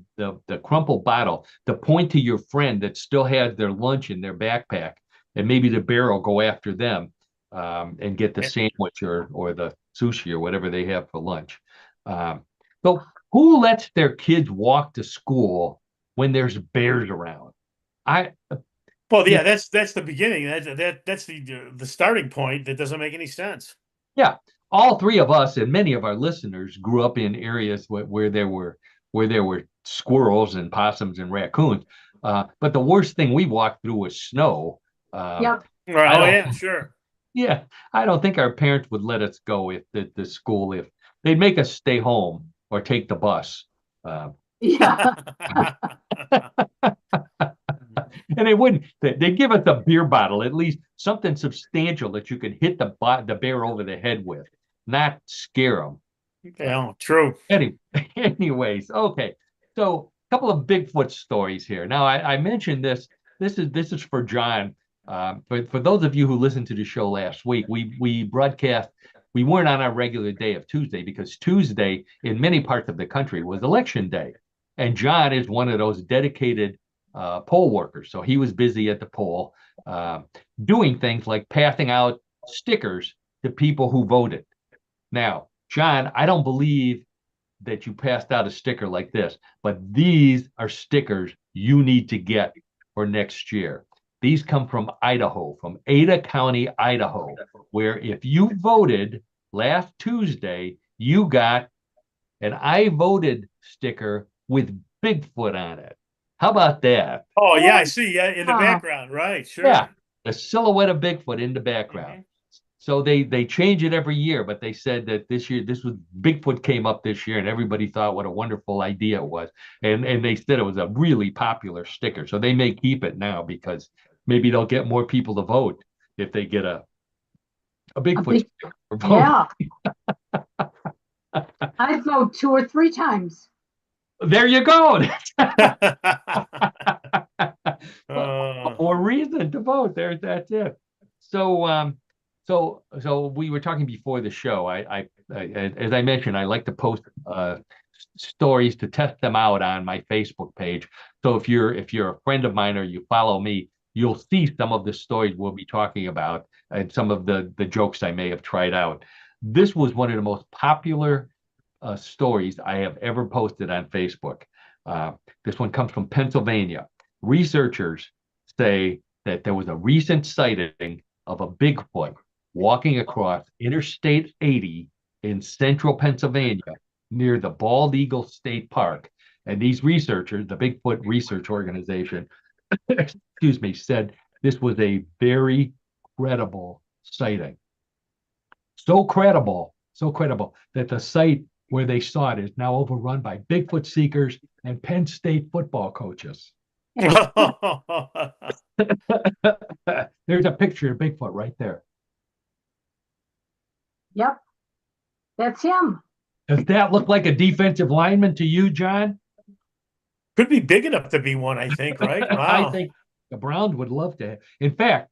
crumple bottle to point to your friend that still has their lunch in their backpack, and maybe the bear will go after them and get the sandwich or the sushi or whatever they have for lunch. So who lets their kids walk to school when there's bears around? I Well, you yeah, that's the beginning. That's the starting point. That doesn't make any sense. Yeah, all three of us and many of our listeners grew up in areas where there were squirrels and possums and raccoons. But the worst thing we walked through was snow. Yep. I Oh don't. yeah, sure. Yeah, I don't think our parents would let us go if the school if they'd make us stay home or take the bus. Uh, Yeah. and they wouldn't. They'd give us a beer bottle, at least something substantial that you could hit the bear over the head with, not scare them. Yeah, true. Anyways, okay. So a couple of Bigfoot stories here. Now I mentioned this. This is for John. For those of you who listened to the show last week, we broadcast. We weren't on our regular day of Tuesday because Tuesday in many parts of the country was election day, and John is one of those dedicated poll workers. So he was busy at the poll, uh, doing things like passing out stickers to people who voted. Now, John, I don't believe that you passed out a sticker like this, but these are stickers you need to get for next year. These come from Idaho, from Ada County, Idaho, where if you voted last Tuesday, you got an I voted sticker with Bigfoot on it. How about that? Oh, yeah, I Oh, see. Yeah, in the yeah. background. Right. Yeah, Sure. the silhouette of Bigfoot in the background. Mhm. So they change it every year, but they said that this year this was Bigfoot came up this year, and everybody thought what a wonderful idea it was, and they said it was a really popular sticker. So they may keep it now because maybe they'll get more people to vote if they get a A Bigfoot big, sticker for voting. yeah. I'd vote 2 or 3 times. There you go. Uh, Or reason to vote. That's it. So so we were talking before the show. As I mentioned, I like to post stories to test them out on my Facebook page. So if you're a friend of mine or you follow me, you'll see some of the stories we'll be talking about and some of the jokes I may have tried out. This was one of the most popular stories I have ever posted on Facebook. Uh, this one comes from Pennsylvania. Researchers say that there was a recent sighting of a Bigfoot walking across Interstate 80 in central Pennsylvania near the Bald Eagle State Park. And these researchers, the Bigfoot Research Organization, excuse me, said this was a very credible sighting. So credible that the site where they saw it is now overrun by Bigfoot seekers and Penn State football coaches. There's a picture of Bigfoot right there. Yep, that's him. Does that look like a defensive lineman to you, John? could be big enough to be one, I think, right? I Wow. think the Browns would love to. In fact,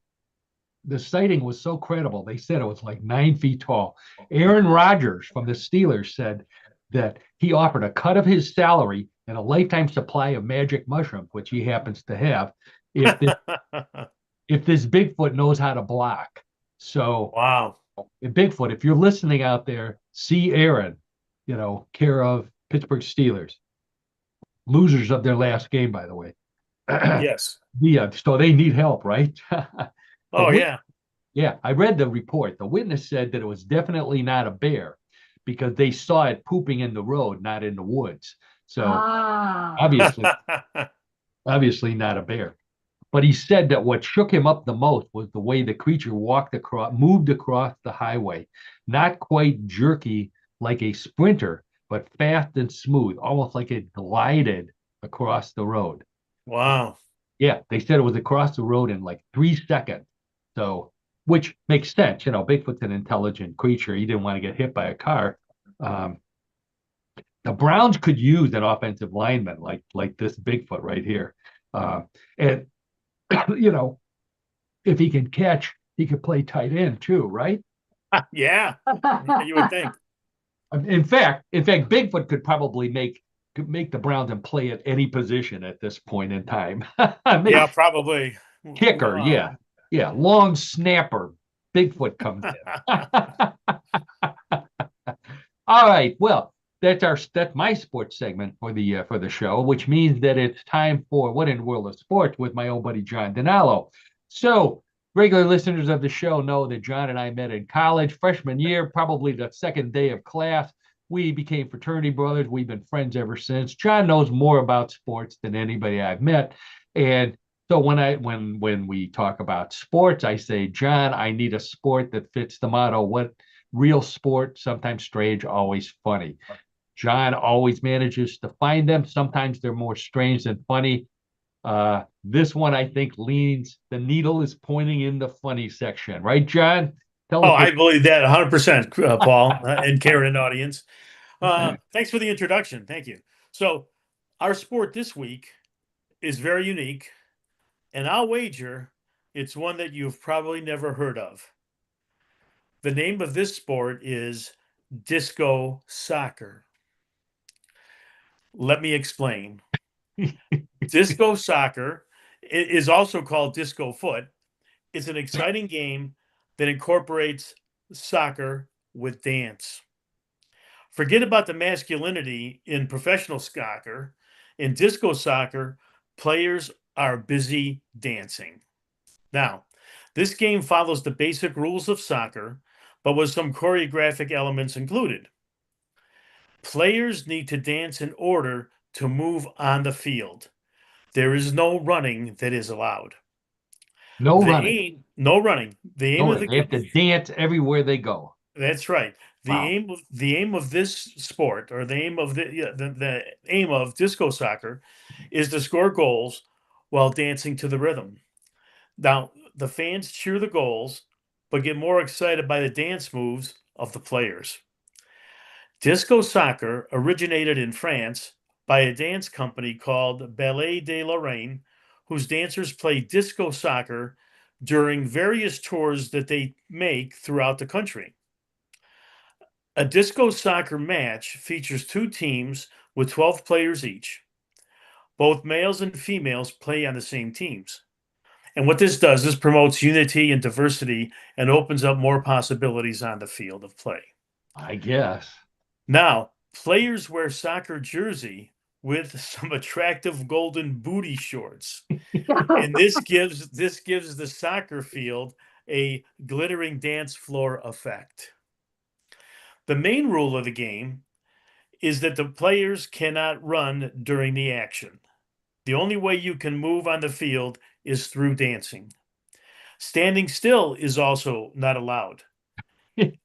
the sighting was so credible. They said it was like 9 feet tall. Aaron Rodgers from the Steelers said that he offered a cut of his salary and a lifetime supply of magic mushrooms, which he happens to have, if this, if this Bigfoot knows how to block. So, Wow. Bigfoot, if you're listening out there, see Aaron, care of Pittsburgh Steelers, losers of their last game, by the way. Yes. Yeah, so they need help, right? Oh, The yeah. Yeah, I read the report. The witness said that it was definitely not a bear because they saw it pooping in the road, not in the woods. So Ah, obviously, obviously not a bear. But he said that what shook him up the most was the way the creature moved across the highway, not quite jerky like a sprinter, but fast and smooth, almost like it glided across the road. Wow. Yeah, they said it was across the road in like 3 seconds. So, which makes sense. Bigfoot's an intelligent creature. He didn't want to get hit by a car. Um, the Browns could use an offensive lineman like this Bigfoot right here. And you know, if he can catch, he could play tight end too, right? Yeah. Yeah, you would think. In fact, Bigfoot could make the Browns and play at any position at this point in time. Yeah, probably. Kicker, yeah, yeah, long snapper. Bigfoot comes in. All right, well, that's my sports segment for the show, which means that it's time for What in the World of Sports with my old buddy John Donalo. So, regular listeners of the show know that John and I met in college, freshman year, probably the second day of class. We became fraternity brothers. We've been friends ever since. John knows more about sports than anybody I've met, and so when we talk about sports, I say, John, I need a sport that fits the motto: what real sport, sometimes strange, always funny. John always manages to find them. Sometimes they're more strange than funny. This one, I think, the needle is pointing in the funny section, right, John? Tell Oh, us I what. believe that 100%, Paul, and Karen and audience. Thanks for the introduction. Thank you. So, our sport this week is very unique, and I'll wager it's one that you've probably never heard of. The name of this sport is disco soccer. Let me explain. Disco soccer is also called disco foot. It's an exciting game that incorporates soccer with dance. Forget about the masculinity in professional soccer. In disco soccer, players are busy dancing. Now, this game follows the basic rules of soccer, but with some choreographic elements included. Players need to dance in order to move on the field. there is no running that is allowed. No running. No running. The aim No of running. They have to dance everywhere they go. That's right. Wow. The aim of this sport, or the aim of the aim of disco soccer, is to score goals while dancing to the rhythm. Now, the fans cheer the goals, but get more excited by the dance moves of the players. Disco soccer originated in France by a dance company called Ballet de la Reine, whose dancers play disco soccer during various tours that they make throughout the country. A disco soccer match features two teams with 12 players each. Both males and females play on the same teams. And what this does, this promotes unity and diversity and opens up more possibilities on the field of play. I guess. Now, players wear soccer jersey with some attractive golden booty shorts. And this gives the soccer field a glittering dance floor effect. The main rule of the game is that the players cannot run during the action. The only way you can move on the field is through dancing. Standing still is also not allowed.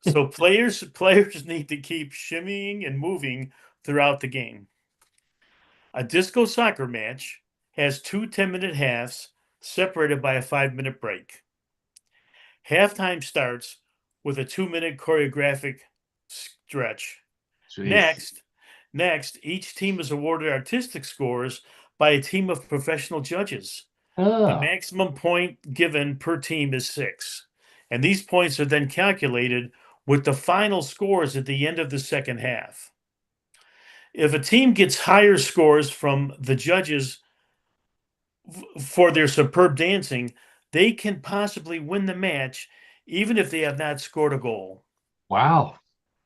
So players need to keep shimmying and moving throughout the game. A disco soccer match has two 10-minute halves separated by a 5-minute break. Halftime starts with a 2-minute choreographic stretch. Jeez. Next, each team is awarded artistic scores by a team of professional judges. The Oh, maximum point given per team is 6. And these points are then calculated with the final scores at the end of the second half. If a team gets higher scores from the judges for their superb dancing, they can possibly win the match even if they have not scored a goal. wow.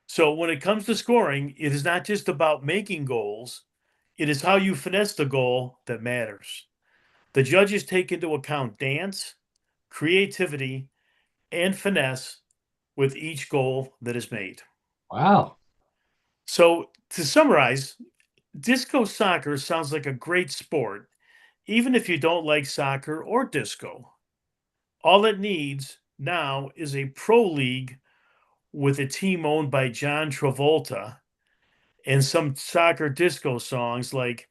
So when it comes to scoring, it is not just about making goals, it is how you finesse the goal that matters. The judges take into account dance, creativity, and finesse with each goal that is made. Wow. So to summarize, disco soccer sounds like a great sport, even if you don't like soccer or disco. All it needs now is a pro league with a team owned by John Travolta and some soccer disco songs like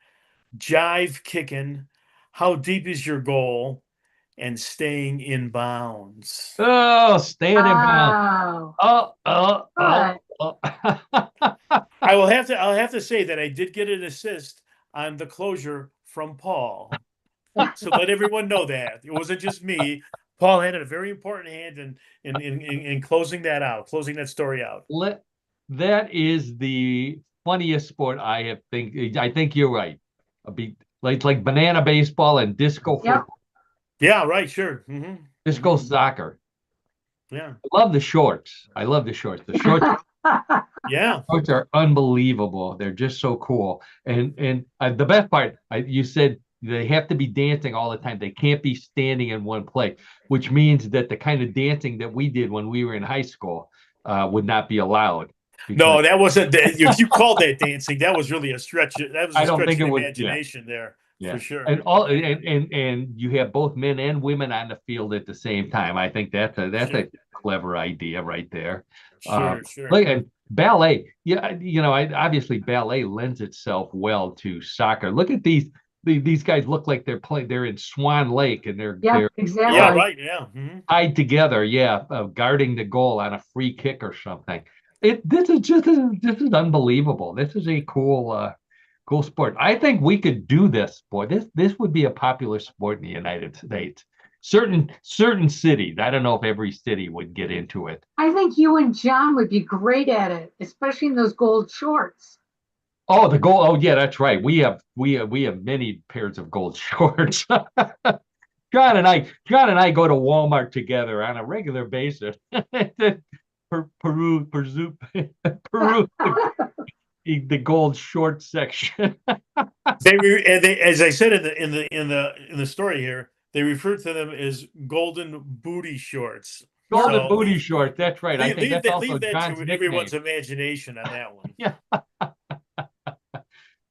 Jive Kickin', How Deep Is Your Goal, and Staying in Bounds. Oh, staying in bounds. Wow. Oh. I'll have to say that I did get an assist on the closure from Paul. So let everyone know that. It wasn't just me. Paul had a very important hand in closing closing that story out. That is the funniest sport I think you're right. Be like banana baseball and disco Yep. football, Yeah, right, sure. disco soccer. Yeah. I love the shorts. I love the shorts. The Yeah. shorts are unbelievable. They're just so cool. And the best part, you said they have to be dancing all the time. They can't be standing in one place, which means that the kind of dancing that we did when we were in high school would not be allowed. No, that wasn't. If you called that dancing, that was really a stretch. That was I a don't stretch think of it was. Yeah, imagination there, yeah. for sure. And all and you have both men and women on the field at the same time. I think that's Sure. a clever idea right there. Sure, sure. Like and ballet, yeah, obviously ballet lends itself well to soccer. Look at these guys look like they're in Swan Lake and they're Yeah, they're exactly. Yeah, right. Yeah. tied together, yeah, guarding the goal on a free kick or something. This is unbelievable. This is a cool sport. I think we could do this sport. This would be a popular sport in the United States. Certain cities. I don't know if every city would get into it. I think you and John would be great at it, especially in those gold shorts. Oh, the goal. Oh, yeah, that's right. We have many pairs of gold shorts. John and I go to Walmart together on a regular basis. Peru, the gold short section. As I said in the story here, they refer to them as golden booty shorts. Golden So booty shorts. That's right. I think that's also leave that John's to nickname. everyone's imagination on that one. Yeah.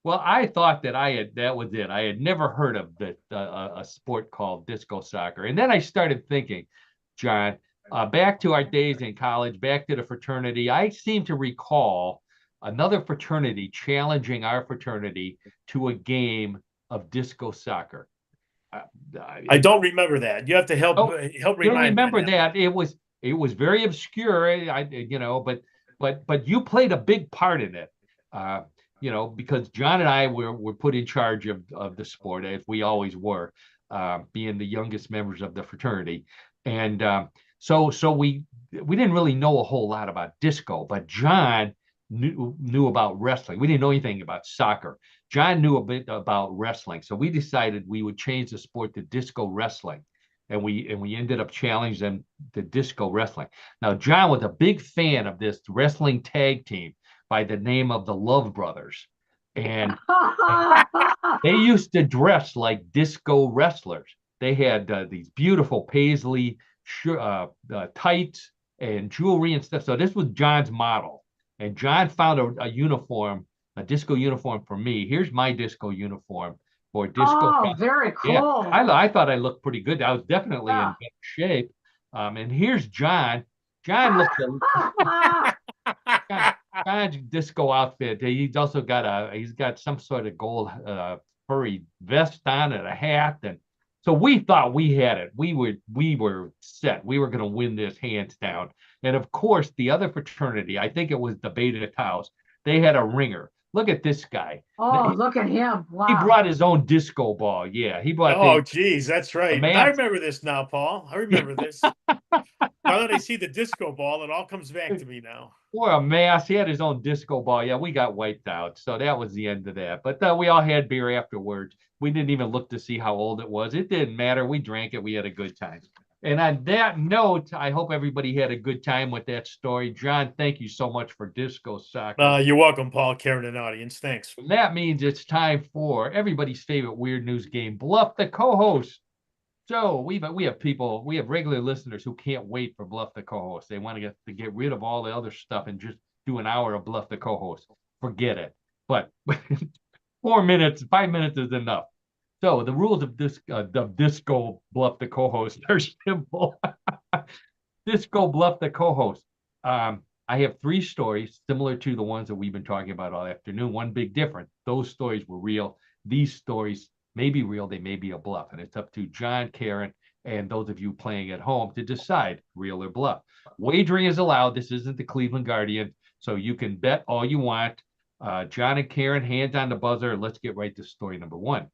Well, I thought that was it. I had never heard of a sport called disco soccer. And then I started thinking, John, back to our days in college, back to the fraternity. I seem to recall another fraternity challenging our fraternity to a game of disco soccer. Uh, I don't remember that. You have to help oh, help you don't remind me on remember that one. that? It was very obscure. But you played a big part in it. Uh, because John and I were put in charge of the sport, as we always were, being the youngest members of the fraternity, and so we didn't really know a whole lot about disco, but John knew about wrestling. We didn't know anything about soccer. John knew a bit about wrestling, so we decided we would change the sport to disco wrestling, and we ended up challenging them to disco wrestling. Now, John was a big fan of this wrestling tag team by the name of the Love Brothers, and they used to dress like disco wrestlers. They had these beautiful paisley tights and jewelry and stuff. So this was John's model, and John found a uniform, a disco uniform for me. Here's my disco uniform for disco. Oh, very Yeah, cool. I thought I looked pretty good. I was definitely in Yeah. better shape. And here's John. John looks John's disco outfit. He's got some sort of gold furry vest on and a hat, and so we thought we had it. We were set. We were going to win this hands down. And of course, the other fraternity, I think it was the Beta Taus, they had a ringer. Look at this guy. Oh, look at him. He Wow. brought his own disco ball. Yeah, he brought Oh, geez, that's the right. I mask. remember this now, Paul. I remember this. Now that I see the disco ball, it all comes back to me now. Or a mask. He had his own disco ball. Yeah, we got wiped out. So that was the end of that. But we all had beer afterwards. We didn't even look to see how old it was. It didn't matter. We drank it. We had a good time. And on that note, I hope everybody had a good time with that story. John, thank you so much for disco soccer. You're welcome, Paul, Karen, and audience. Thanks. And that means it's time for everybody's favorite weird news game, Bluff the co-host. So we have regular listeners who can't wait for Bluff the co-host. They want to get rid of all the other stuff and just do an hour of Bluff the co-host. Forget it. But 5 minutes is enough. So the rules of Disco Bluff the co-host are simple. Disco Bluff the co-host. I have 3 stories similar to the ones that we've been talking about all afternoon. One big difference: those stories were real. These stories may be real, they may be a bluff, and it's up to John, Karen, and those of you playing at home to decide real or bluff. Wagering is allowed. This isn't the Cleveland Guardian, so you can bet all you want. John and Karen, hands on the buzzer. Let's get right to story number 1.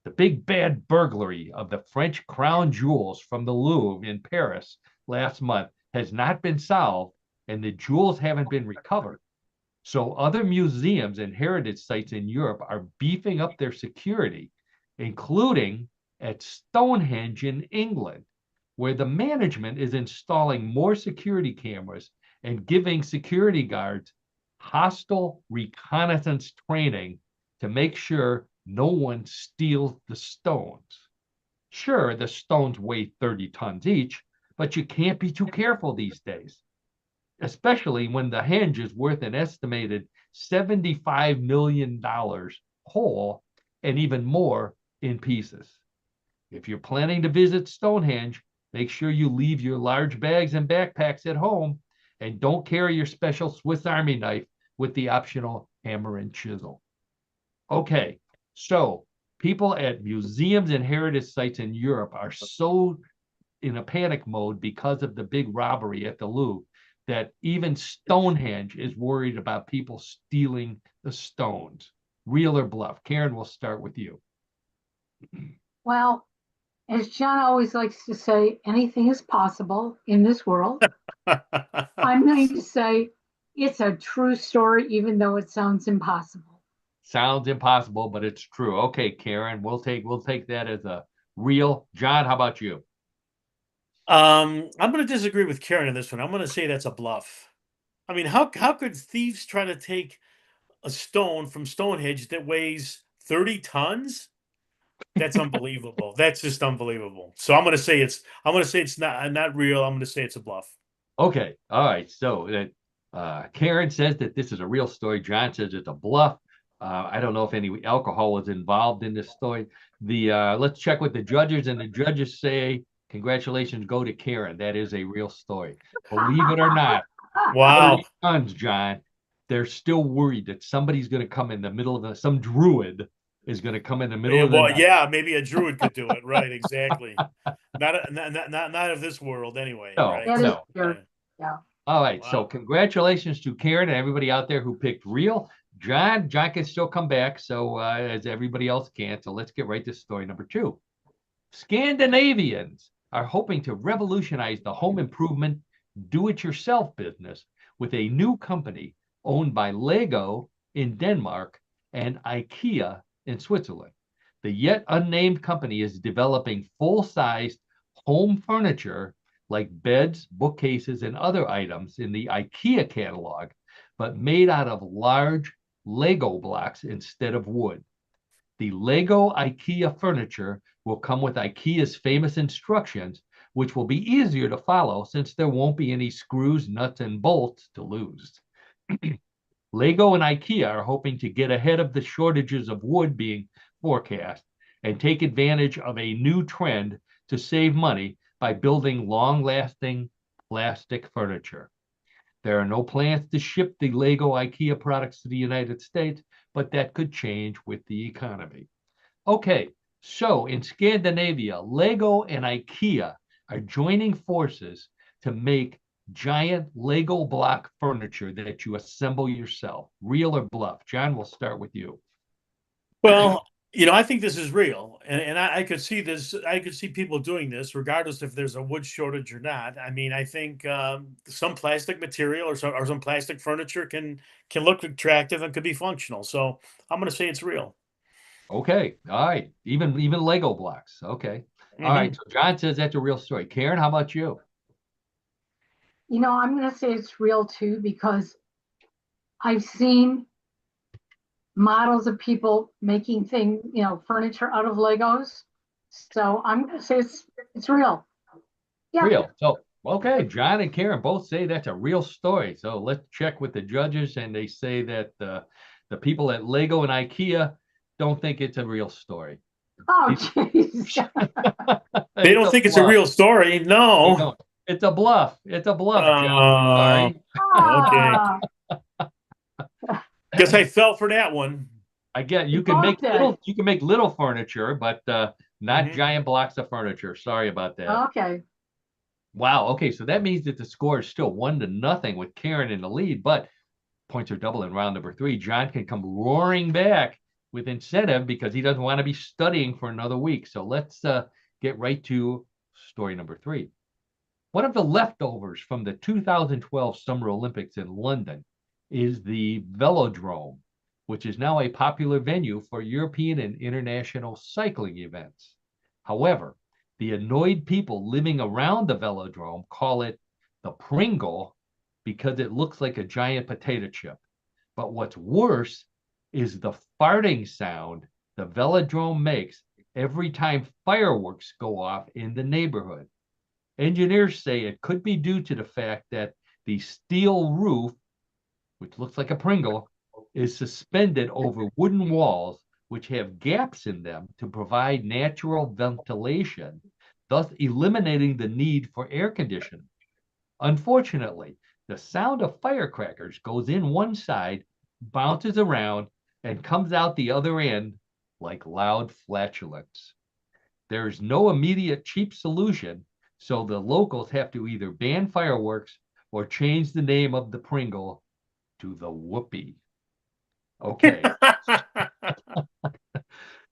The big bad burglary of the French crown jewels from the Louvre in Paris last month has not been solved, and the jewels haven't been recovered. So other museums and heritage sites in Europe are beefing up their security, including at Stonehenge in England, where the management is installing more security cameras and giving security guards hostile reconnaissance training to make sure no one steals the stones. Sure, the stones weigh 30 tons each, but you can't be too careful these days, especially when the henge is worth an estimated $75 million whole and even more in pieces. If you're planning to visit Stonehenge, make sure you leave your large bags and backpacks at home, and don't carry your special Swiss Army knife with the optional hammer and chisel. Okay, so people at museums and heritage sites in Europe are so in a panic mode because of the big robbery at the Louvre that even Stonehenge is worried about people stealing the stones. Real or bluff? Karen, we'll start with you. Well, as John always likes to say, anything is possible in this world. I'm going to say it's a true story, even though it sounds impossible. Sounds impossible, but it's true. Okay, Karen, we'll take that as a real. John, how about you? I'm going to disagree with Karen on this one. I'm going to say that's a bluff. I mean, how could thieves try to take a stone from Stonehenge that weighs 30 tons? That's unbelievable. That's just unbelievable. So I'm going to say it's not real. I'm going to say it's a bluff. Okay, all right. So Karen says that this is a real story. John says it's a bluff. I don't know if any alcohol was involved in this story. Let's check with the judges, and the judges say, congratulations, go to Karen. That is a real story. Believe it or not, Wow. tons, John. They're still worried that somebody's going to come in the middle of some druid is going to come in the middle Yeah, of the well, night. yeah, maybe a druid could do it. Right, exactly. Not of this world anyway, No, right? That is no. weird. Yeah. All right. So Wow. congratulations to Karen and everybody out there who picked real. John can still come back, so as everybody else can. So let's get right to story number 2. Scandinavians are hoping to revolutionize the home improvement do-it-yourself business with a new company owned by Lego in Denmark and IKEA in Switzerland. The yet unnamed company is developing full-sized home furniture like beds, bookcases, and other items in the IKEA catalog, but made out of large Lego blocks instead of wood. The Lego IKEA furniture will come with IKEA's famous instructions, which will be easier to follow since there won't be any screws, nuts, and bolts to lose. Lego and IKEA are hoping to get ahead of the shortages of wood being forecast and take advantage of a new trend to save money by building long-lasting plastic furniture. There are no plans to ship the Lego IKEA products to the United States, but that could change with the economy. Okay, so in Scandinavia, Lego and IKEA are joining forces to make giant Lego block furniture that you assemble yourself. Real or bluff? John, we'll start with you. Well, I think this is real, and I could see this. I could see people doing this, regardless if there's a wood shortage or not. I mean, I think some plastic material or some plastic furniture can look attractive and could be functional. So I'm going to say it's real. Okay, all right. Even Lego blocks. Okay. All right. Mhm. So John says that's a real story. Karen, how about you? I'm going to say it's real too because I've seen models of people making furniture out of Legos. So I'm going to say it's real. Yeah. Real. So okay, John and Karen both say that's a real story. So let's check with the judges, and they say that the people at Lego and IKEA don't think it's a real story. Oh, jeez. They don't think it's a real story. No. It's a bluff. It's a bluff, John. Uh, Sorry. okay. Ah, Guess I fell for that one. I get you can make little furniture, but not Mhm. giant blocks of furniture. Sorry about that. okay. Wow. Okay, so that means that the score is still 1-0 with Karen in the lead, but points are double in round number 3. John can come roaring back with incentive because he doesn't want to be studying for another week. So let's get right to story number 3. One of the leftovers from the 2012 Summer Olympics in London is the Velodrome, which is now a popular venue for European and international cycling events. However, the annoyed people living around the Velodrome call it the Pringle because it looks like a giant potato chip. But what's worse is the farting sound the Velodrome makes every time fireworks go off in the neighborhood. Engineers say it could be due to the fact that the steel roof, which looks like a Pringle, is suspended over wooden walls which have gaps in them to provide natural ventilation, thus eliminating the need for air conditioning. Unfortunately, the sound of firecrackers goes in one side, bounces around, and comes out the other end like loud flatulence. There is no immediate cheap solution, so the locals have to either ban fireworks or change the name of the Pringle to the Whoopee. Okay.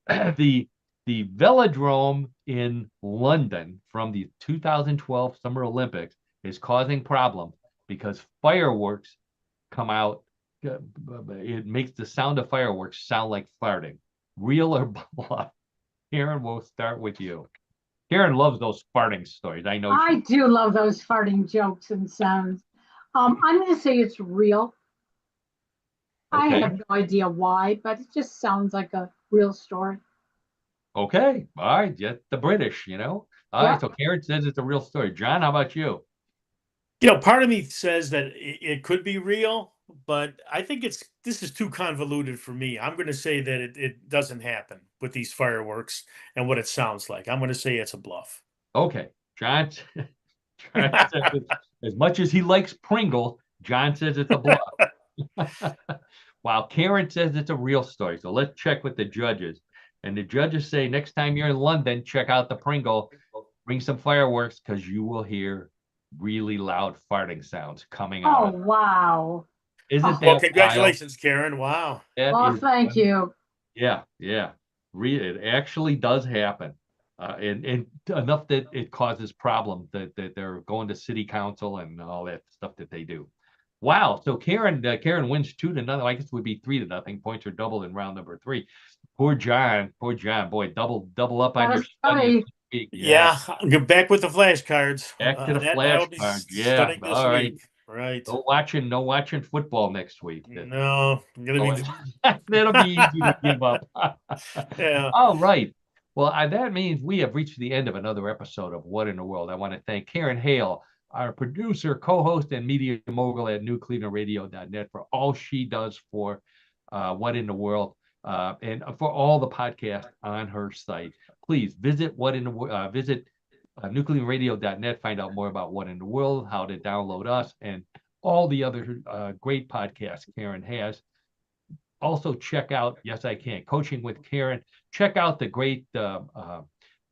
the Velodrome in London from the 2012 Summer Olympics is causing problems because fireworks come out. It makes the sound of fireworks sound like farting. Real or bluff? Karen, we'll start with you. Karen loves those farting stories. I know. I do love those farting jokes and sounds. I'm going to say it's real. I Okay. have no idea why, but it just sounds like a real story. Okay. All right. Yeah, the British, All right. Yep. So Karen says it's a real story. John, how about you? Part of me says that it could be real, but I think this is too convoluted for me. I'm going to say that it doesn't happen with these fireworks and what it sounds like. I'm going to say it's a bluff. Okay, John. John says as much as he likes Pringle, John says it's a bluff. While Karen says it's a real story. So let's check with the judges. And the judges say next time you're in London, check out the Pringle, bring some fireworks because you will hear really loud farting sounds coming Oh, out. wow. Isn't Well, that congratulations, Karen. Wow. wild? Well, thank you. Yeah, yeah. It actually does happen. And enough that it causes problems that they're going to city council and all that stuff that they do. Wow. So Karen wins 2-0. I guess it would be 3-0. Points are doubled in round number 3. Poor John. Boy, double up on your studies this week. Yeah, get back with the flashcards. Back to the That'll be flashcards. Yeah. studying this All right. week. Right. No watching football next week. No, I'm gonna be. That'll be easy to give up. Yeah. All right. Well, that means we have reached the end of another episode of What in the World. I want to thank Karen Hale, our producer, co-host, and media mogul at newclevelandradio.net for all she does for What in the World and for all the podcasts on her site. Please visit newclevelandradio.net, find out more about What in the World, how to download us, and all the other great podcasts Karen has. Also check out, yes, I can, Coaching with Karen. Check out the great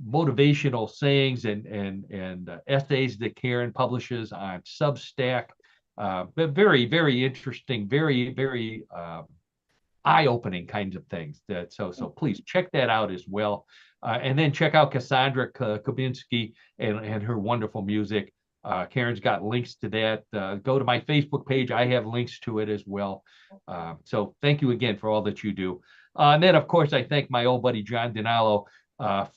motivational sayings and essays that Karen publishes on Substack. But very, very interesting, very, very eye-opening kinds of things. So please check that out as well. And then check out Cassandra Kubinski and her wonderful music. Karen's got links to that. Go to my Facebook page. I have links to it as well. So thank you again for all that you do. And then, of course, I thank my old buddy John Dinalo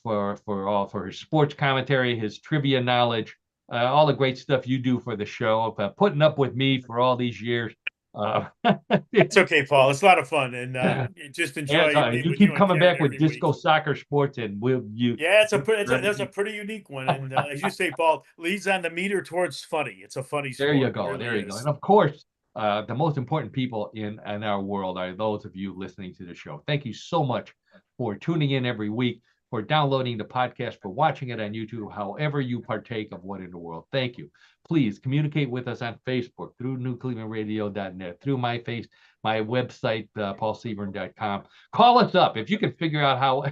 for his sports commentary, his trivia knowledge, all the great stuff you do for the show, putting up with me for all these years. It's okay, Paul. It's a lot of fun, and just enjoy. You keep coming back with disco soccer sports, and Yeah, that's a pretty unique one, and as you say, Paul, leads on the meter towards funny. It's a funny sport. There you go. Really There you is. go. And of course, the most important people in our world are those of you listening to the show. Thank you so much for tuning in every week, for downloading the podcast, for watching it on YouTube, however you partake of What in the World. Thank you. Please communicate with us on Facebook through newclevelandradio.net, through my website, paulseaburn.com. Call us up if you can figure out how.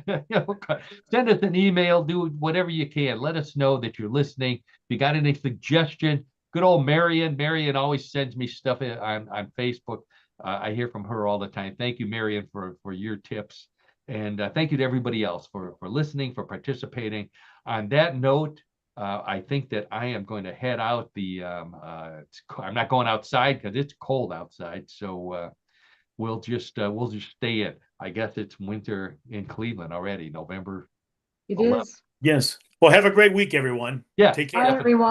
Send us an email, do whatever you can. Let us know that you're listening. If you got any suggestion, good old Marion always sends me stuff on Facebook. I hear from her all the time. Thank you, Marion, for your tips. And thank you to everybody else for listening, for participating. On that note, I think that I am going to head out. I'm not going outside because it's cold outside. So we'll just stay in. I guess it's winter in Cleveland already, November. It 11th. is. Yes. Well, have a great week, everyone. Yeah. Take care. Bye, everyone.